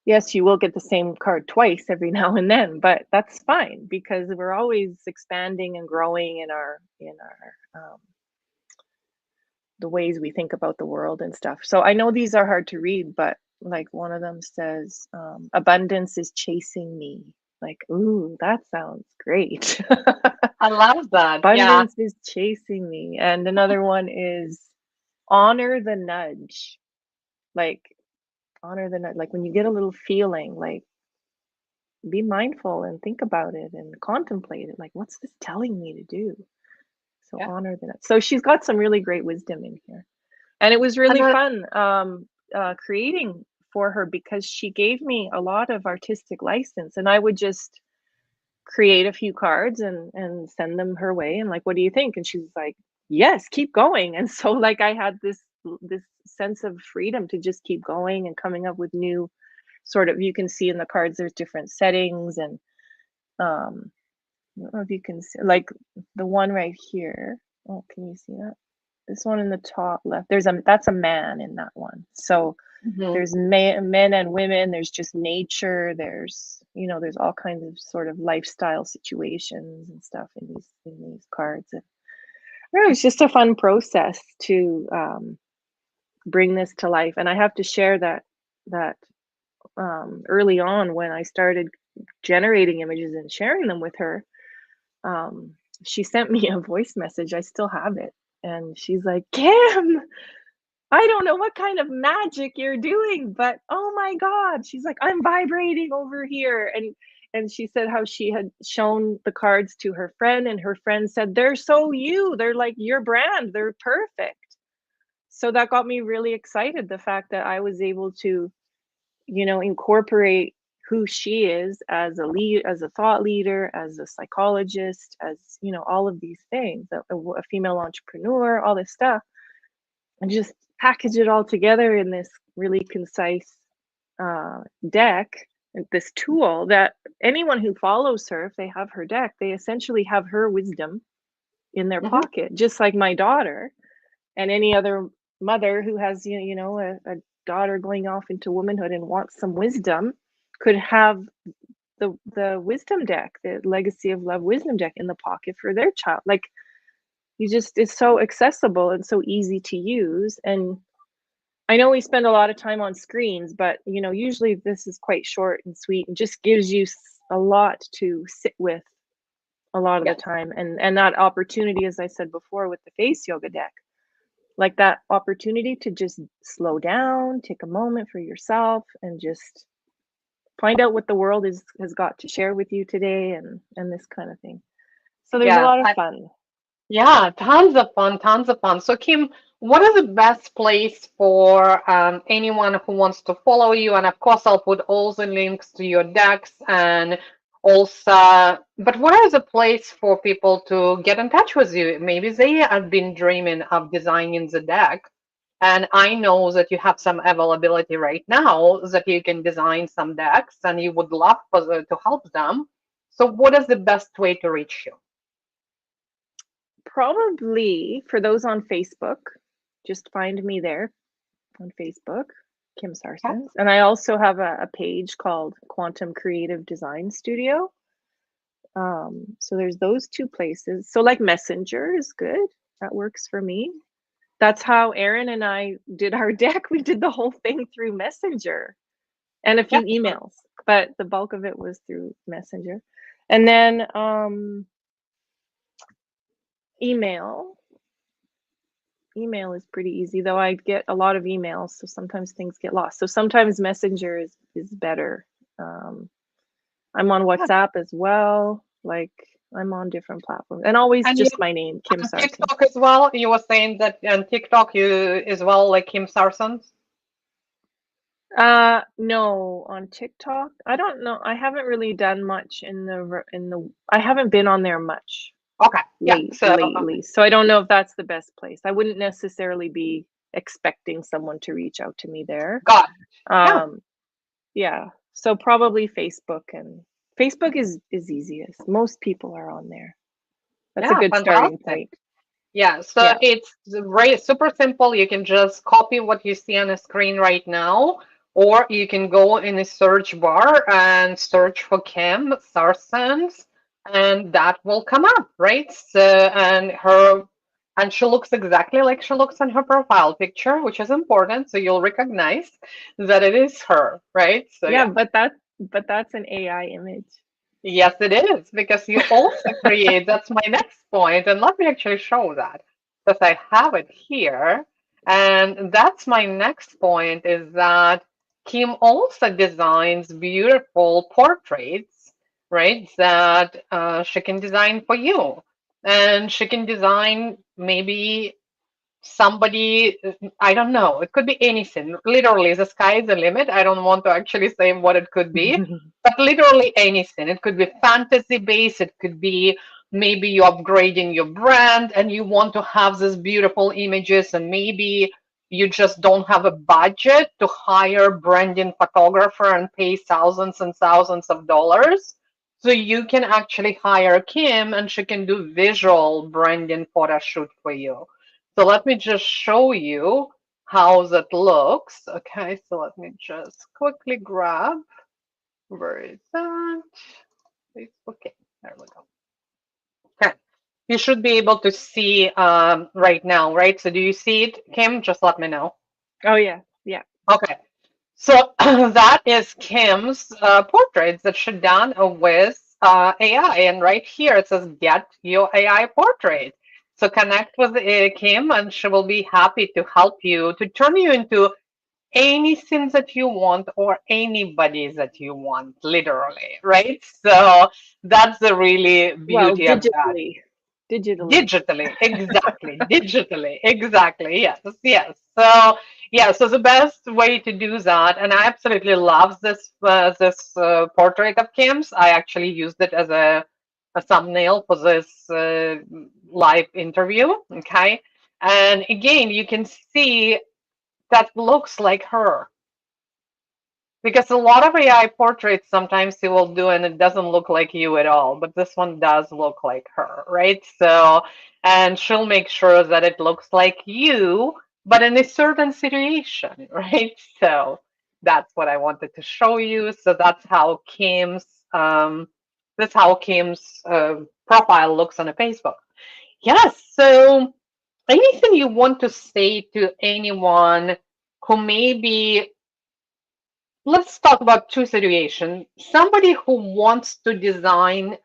Yes, you will get the same card twice every now and then, but that's fine because we're always expanding and growing in our the ways we think about the world and stuff. So I know these are hard to read, but like one of them says, abundance is chasing me. Like, ooh, that sounds great. I love that. Yeah. Abundance is chasing me. And another one is honor the nudge. Like, honor the nudge. Like when you get a little feeling, like be mindful and think about it and contemplate it. Like, what's this telling me to do? So Yeah. honor the nudge. So she's got some really great wisdom in here. And it was And really fun creating for her, because she gave me a lot of artistic license, and I would just create a few cards and send them her way, and like, what do you think? And she was like, yes, keep going. And so like I had this sense of freedom to just keep going and coming up with new sort of, you can see in the cards there's different settings. And um I don't know if you can see, like the one right here. Oh, can you see that? This one in the top left, that's a man in that one. So mhm. there's men and women, there's just nature, there's all kinds of sort of lifestyle situations and stuff in these cards. And it was just a fun process to bring this to life. And I have to share that early on, when I started generating images and sharing them with her, um, she sent me a voice message. I still have it. And she's like, Kim, I don't know what kind of magic you're doing, but oh my God. She's like, I'm vibrating over here. And she said how she had shown the cards to her friend, and her friend said, they're so you. They're like your brand. They're perfect. So that got me really excited. The fact that I was able to, incorporate who she is as as a thought leader, as a psychologist, as, all of these things, a female entrepreneur, all this stuff, and just package it all together in this really concise deck, this tool that anyone who follows her, if they have her deck, they essentially have her wisdom in their Mhm. pocket, just like my daughter and any other mother who has a daughter going off into womanhood and wants some wisdom could have the wisdom deck, the legacy of love wisdom deck, in the pocket for their child. Like, it's so accessible and so easy to use. And I know we spend a lot of time on screens, but usually this is quite short and sweet and just gives you a lot to sit with a lot of the Yes. time. And that opportunity, as I said before, with the face yoga deck, like that opportunity to just slow down, take a moment for yourself, and just find out what the world has got to share with you today, and this kind of thing. So there's a Yes. lot of fun. Yeah, tons of fun, tons of fun. So, Kim, what is the best place for anyone who wants to follow you? And of course, I'll put all the links to your decks and also, but what is a place for people to get in touch with you? Maybe they have been dreaming of designing the deck. And I know that you have some availability right now that you can design some decks and you would love to help them. So, what is the best way to reach you? Probably for those on Facebook, just find me there on Facebook, Kim Okay. Sarsons. And I also have a page called Quantum Creative Design Studio. So there's those two places. So like Messenger is good. That works for me. That's how Erin and I did our deck. We did the whole thing through Messenger and a Yeah. few emails, but the bulk of it was through Messenger. And then email. Email is pretty easy, though I get a lot of emails, so sometimes things get lost. So sometimes Messenger is better. I'm on WhatsApp as well. Like I'm on different platforms, and always And you just my name, Kim on Sarsons. TikTok as well. You were saying that on TikTok you as well, like Kim Sarsons. No, on TikTok, I don't know. I haven't really done much in the. I haven't been on there much Okay, yeah. So lately, so I don't know if that's the best place. I wouldn't necessarily be expecting someone to reach out to me there. got it. Yeah, Um, yeah, so probably Facebook, and Facebook is easiest. Most people are on there. That's a yeah, good starting fantastic. point. Yeah, so Yeah. it's very super simple. You can just copy what you see on the screen right now, or you can go in the search bar and search for Kim Sarsons, and that will come up, right? So, and she looks exactly like she looks on her profile picture, which is important. So you'll recognize that it is her, right? So Yeah, yeah. but that's an AI image. Yes, it is, because you also create, that's my next point, and let me actually show that, because I have it here. And that's my next point is that Kim also designs beautiful portraits, right? That she can design for you. And she can design maybe somebody, I don't know, it could be anything. Literally, the sky is the limit. I don't want to actually say what it could be, but literally anything. It could be fantasy based, it could be maybe you're upgrading your brand and you want to have these beautiful images, and maybe you just don't have a budget to hire branding photographer and pay thousands and thousands of dollars. So you can actually hire Kim and she can do visual branding photo shoot for you. So let me just show you how that looks. Okay, so let me just quickly grab, where is that? Okay, there we go. Okay, you should be able to see right now, right? So do you see it, Kim? Just let me know. Oh yeah, yeah. Okay, so that is Kim's portraits that she done with AI. And right here it says, get your AI portrait. So connect with Kim and she will be happy to help you to turn you into anything that you want or anybody that you want, literally, right? So that's the really Well, beauty of that. digitally. Digitally, exactly. Digitally, exactly. Yes, yes. So, yeah. So the best way to do that, and I absolutely love this portrait of Kim's. I actually used it as a thumbnail for this live interview. Okay, and again, you can see that looks like her. Because a lot of AI portraits sometimes you will do and it doesn't look like you at all, but this one does look like her, right? So, and she'll make sure that it looks like you, but in a certain situation, right? So that's what I wanted to show you. So um, that's how Kim's profile looks on a Facebook. Yes. So anything you want to say to anyone who maybe, let's talk about two situations. Somebody who wants to design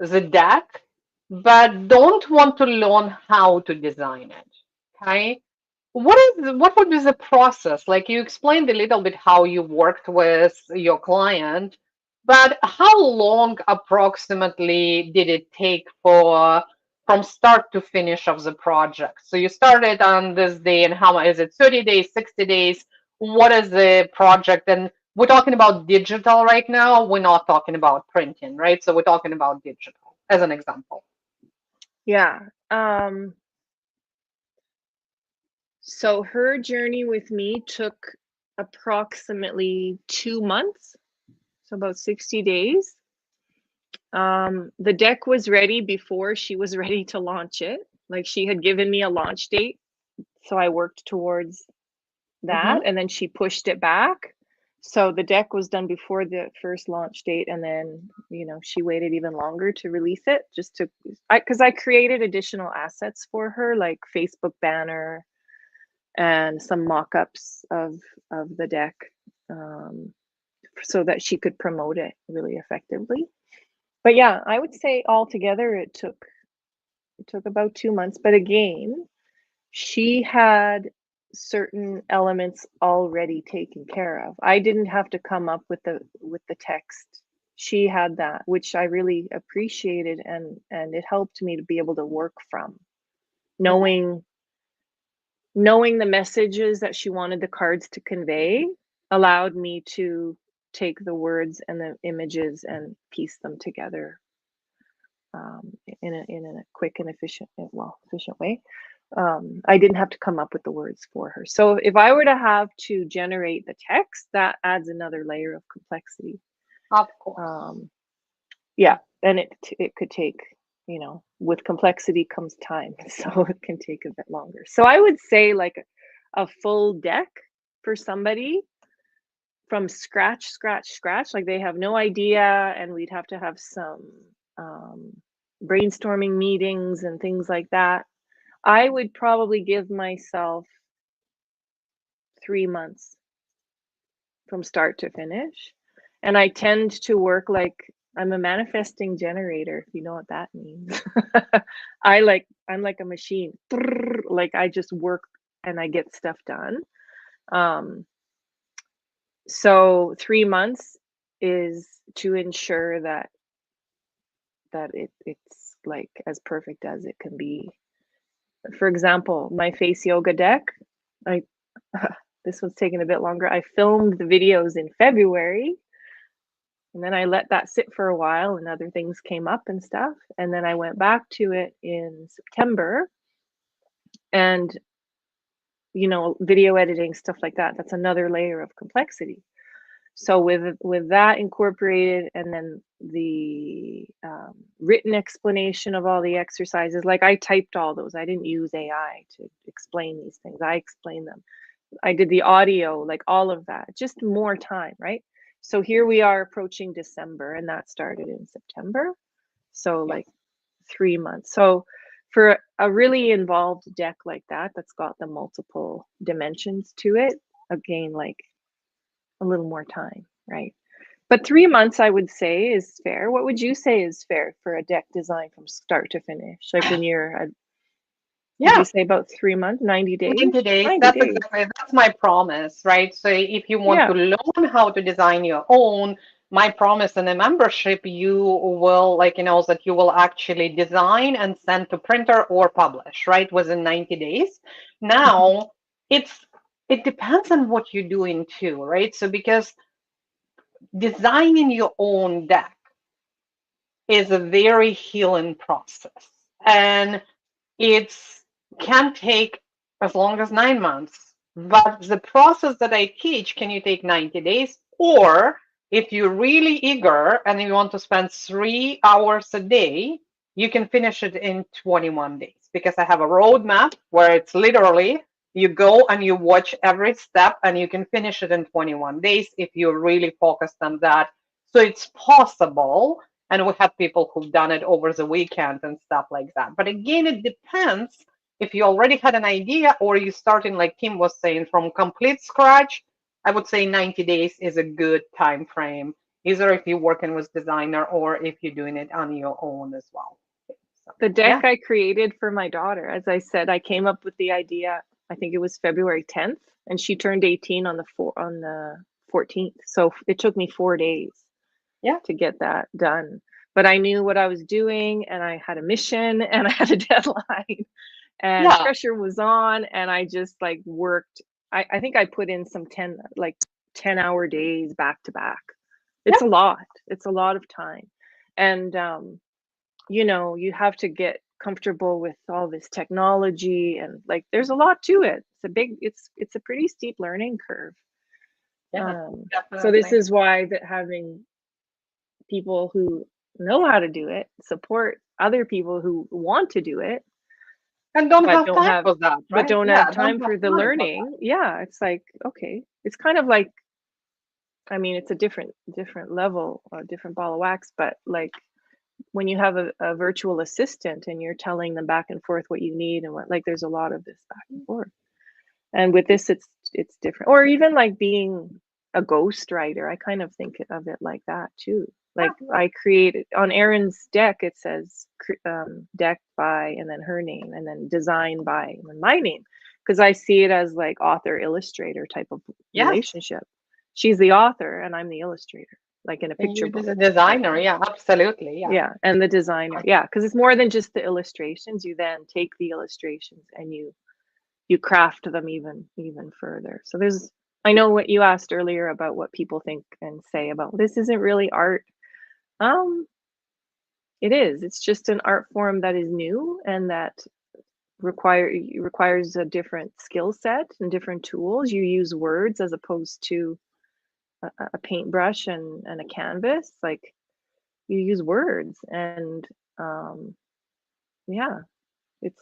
the deck, but don't want to learn how to design it. Okay. What would be the process? Like you explained a little bit how you worked with your client, but how long approximately did it take for from start to finish of the project? So you started on this day, and how is it 30 days, 60 days? What is the project? And we're talking about digital right now. We're not talking about printing, right? So we're talking about digital as an example. Yeah. So her journey with me took approximately 2 months, so about 60 days. The deck was ready before she was ready to launch it. Like she had given me a launch date, so I worked towards that, Mm-hmm. and then she pushed it back. So the deck was done before the first launch date, and then she waited even longer to release it, just to because I created additional assets for her, like Facebook banner and some mock-ups of the deck, um, so that she could promote it really effectively. But yeah, I would say altogether it took about 2 months. But again, she had certain elements already taken care of. I didn't have to come up with the text. She had that, which I really appreciated, and it helped me to be able to work from knowing the messages that she wanted the cards to convey, allowed me to take the words and the images and piece them together, in a quick and efficient way. I didn't have to come up with the words for her. So if I were to have to generate the text, that adds another layer of complexity. Of course. Yeah, and it could take, with complexity comes time, so it can take a bit longer. So I would say like a full deck for somebody from scratch, like they have no idea, and we'd have to have some um, brainstorming meetings and things like that. I would probably give myself 3 months from start to finish. And I tend to work like I'm a manifesting generator, if you know what that means. I'm like a machine. Like I just work and I get stuff done. Um, so 3 months is to ensure that it's like as perfect as it can be. For example, my face yoga deck, I this one's taking a bit longer. I filmed the videos in February, and then I let that sit for a while, and other things came up and stuff. And then I went back to it in September, and video editing, stuff like that. That's another layer of complexity. So with that incorporated, and then the written explanation of all the exercises, like I typed all those. I didn't use AI to explain these things. I explained them. I did the audio, like all of that, just more time, right? So here we are approaching December, and that started in September. So like 3 months. So for a really involved deck like that, that's got the multiple dimensions to it, again, like a little more time, right? But 3 months, I would say, is fair. What would you say is fair for a deck design from start to finish? Like when would you Yeah. say about 3 months, 90 days? 90 days. 90 That's days. exactly, that's my promise, right? So if you want Yeah. to learn how to design your own, my promise in the membership, you will like, that you will actually design and send to printer or publish, right? Within 90 days. Mhm. Now, it depends on what you're doing too, right? So because designing your own deck is a very healing process. And it's can take as long as 9 months. But the process that I teach, can you take 90 days? Or if you're really eager and you want to spend 3 hours a day, you can finish it in 21 days because I have a roadmap where it's literally you go and you watch every step and you can finish it in 21 days if you're really focused on that. So it's possible, and we have people who've done it over the weekend and stuff like that. But again, it depends if you already had an idea or you starting, like Kim was saying, from complete scratch. I would say 90 days is a good time frame. either if you're working with designer or if you're doing it on your own as well. So, The yeah, deck I created for my daughter, as I said, I came up with the idea, I think it was February 10th, and she turned 18 on the 14th. So it took me 4 days yeah, to get that done. But I knew what I was doing, and I had a mission, and I had a deadline, and yeah, pressure was on, and I just like worked. I think I put in some 10-hour days back to back. yeah. It's a lot. It's a lot of time. And you have to get comfortable with all this technology, and like there's a lot to it. It's a pretty steep learning curve. Yeah, So this definitely. is why that having people who know how to do it support other people who want to do it And don't but have don't time have for that, but right? don't Yeah, have don't time have for the time for that. learning. Yeah, it's like, okay, it's kind of like, I mean, it's a different level, a different ball of wax, but like when you have a virtual assistant and you're telling them back and forth what you need and what, like there's a lot of this back and forth. And with this it's different. Or even like being a ghost writer, I kind of think of it like that too. Yeah, Like I created on Erin's deck, it says deck by and then her name and then design by and then my name, because I see it as like author illustrator type of yes. relationship. She's the author and I'm the illustrator, like in a And picture you as book a type designer, thing. yeah, absolutely, yeah. Yeah, and the designer. Yeah, because it's more than just the illustrations. You then take the illustrations and you craft them even further. So there's, I know what you asked earlier about what people think and say about this isn't really art. Um, it is. It's just an art form that is new and that requires a different skill set and different tools. You use words as opposed to a paintbrush and a canvas. Like you use words and um, yeah, it's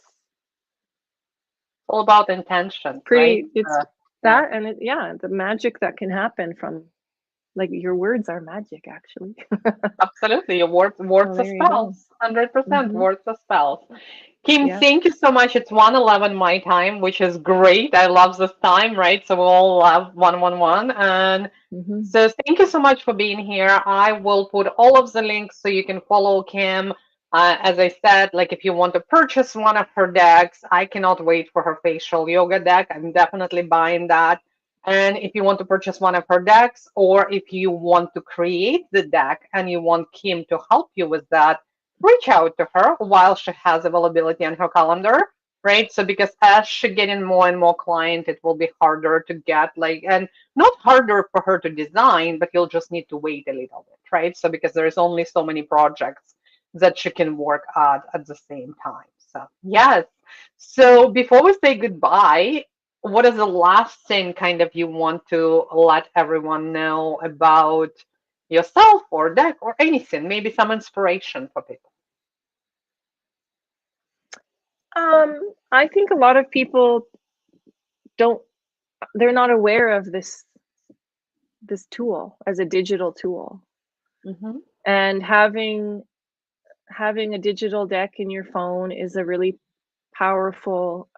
All about intention, right? pretty. It's Yeah, that and yeah, the magic that can happen from like your words are magic actually. absolutely. Your So words are there you go. spells. 100% Hmm. words are spells. Kim, Yeah. thank you so much. It's 1:11 my time, which is great. I love this time, right? So we all love 111. And Hmm. so thank you so much for being here. I will put all of the links so you can follow Kim. As I said, like if you want to purchase one of her decks, I cannot wait for her facial yoga deck. I'm definitely buying that. And if you want to purchase one of her decks, or if you want to create the deck and you want Kim to help you with that, reach out to her while she has availability on her calendar, right? So because as she getting more and more client, it will be harder to get like, and not harder for her to design, but you'll just need to wait a little bit, right? So because there's only so many projects that she can work at the same time. So yes. So before we say goodbye, what is the last thing kind of you want to let everyone know about yourself or deck or anything? Maybe some inspiration for people. I think a lot of people don't, they're not aware of this tool as a digital tool. Hmm. And having a digital deck in your phone is a really powerful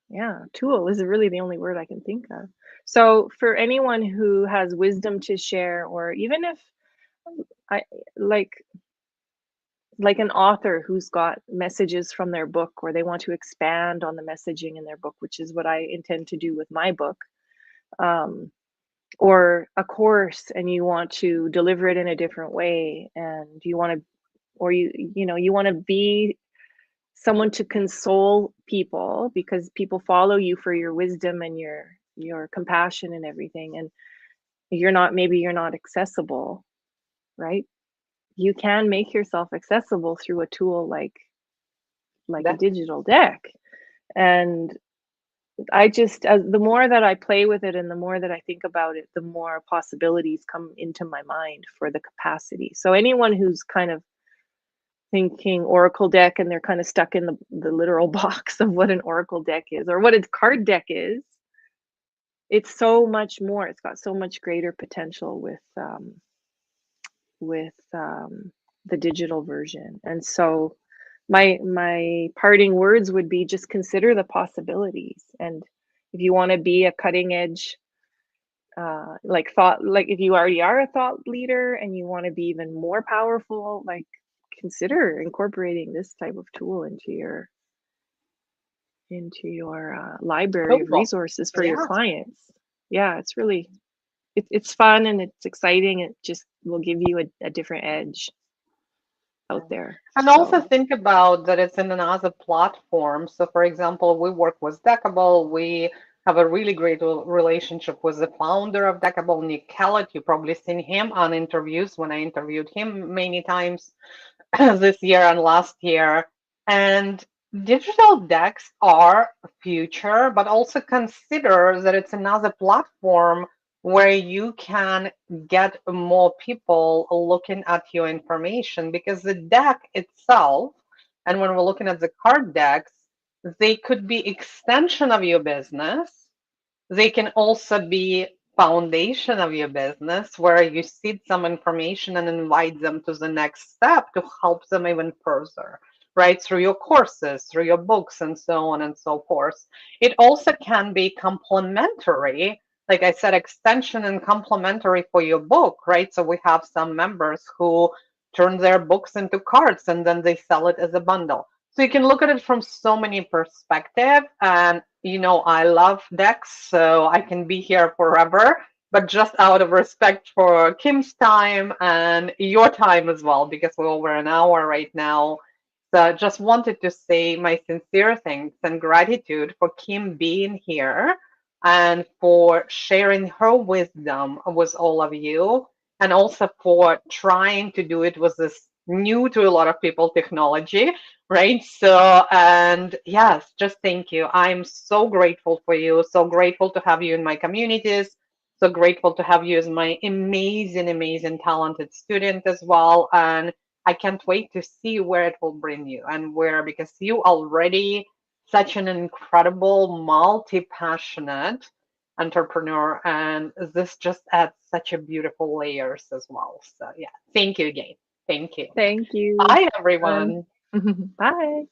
yeah, tool is really the only word I can think of. So for anyone who has wisdom to share, or even if I like like an author who's got messages from their book or they want to expand on the messaging in their book, which is what I intend to do with my book, um, or a course and you want to deliver it in a different way and you want to, or you want to be someone to console people because people follow you for your wisdom and your compassion and everything, and you're not accessible, right? You can make yourself accessible through a tool like a That digital deck. And I just, the more that I play with it and the more that I think about it, the more possibilities come into my mind for the capacity. So anyone who's kind of thinking Oracle deck and they're kind of stuck in the literal box of what an Oracle deck is or what a card deck is, it's so much more. It's got so much greater potential with the digital version. And so my parting words would be just consider the possibilities. And if you want to be a cutting edge like thought, like if you already are a thought leader and you want to be even more powerful, like consider incorporating this type of tool into your library of Cool. resources for your Yeah. clients. Yeah, it's really it's fun and it's exciting. It just will give you a different edge out there. And also So think about that it's in another platform. So, for example, we work with Deckable. We have a really great relationship with the founder of Deckable, Nick Kellett. You probably seen him on interviews when I interviewed him many times this year and last year. And digital decks are future, but also consider that it's another platform where you can get more people looking at your information because the deck itself, and when we're looking at the card decks, they could be extension of your business. They can also be foundation of your business where you seed some information and invite them to the next step to help them even further, right? Through your courses, through your books, and so on and so forth. It also can be complementary, like I said, extension and complementary for your book, right? So we have some members who turn their books into cards and then they sell it as a bundle. So you can look at it from so many perspectives. And I love decks, so I can be here forever. But just out of respect for Kim's time and your time as well, because we're over an hour right now. So just wanted to say my sincere thanks and gratitude for Kim being here and for sharing her wisdom with all of you, and also for trying to do it with this new to a lot of people technology, right? So, and yes, just thank you. I'm so grateful for you, so grateful to have you in my communities, so grateful to have you as my amazing, amazing, talented student as well. And I can't wait to see where it will bring you and where, because you already such an incredible, multi-passionate entrepreneur, and this just adds such a beautiful layers as well. So yeah, thank you again. Thank you. thank you. Bye, Um, everyone. bye.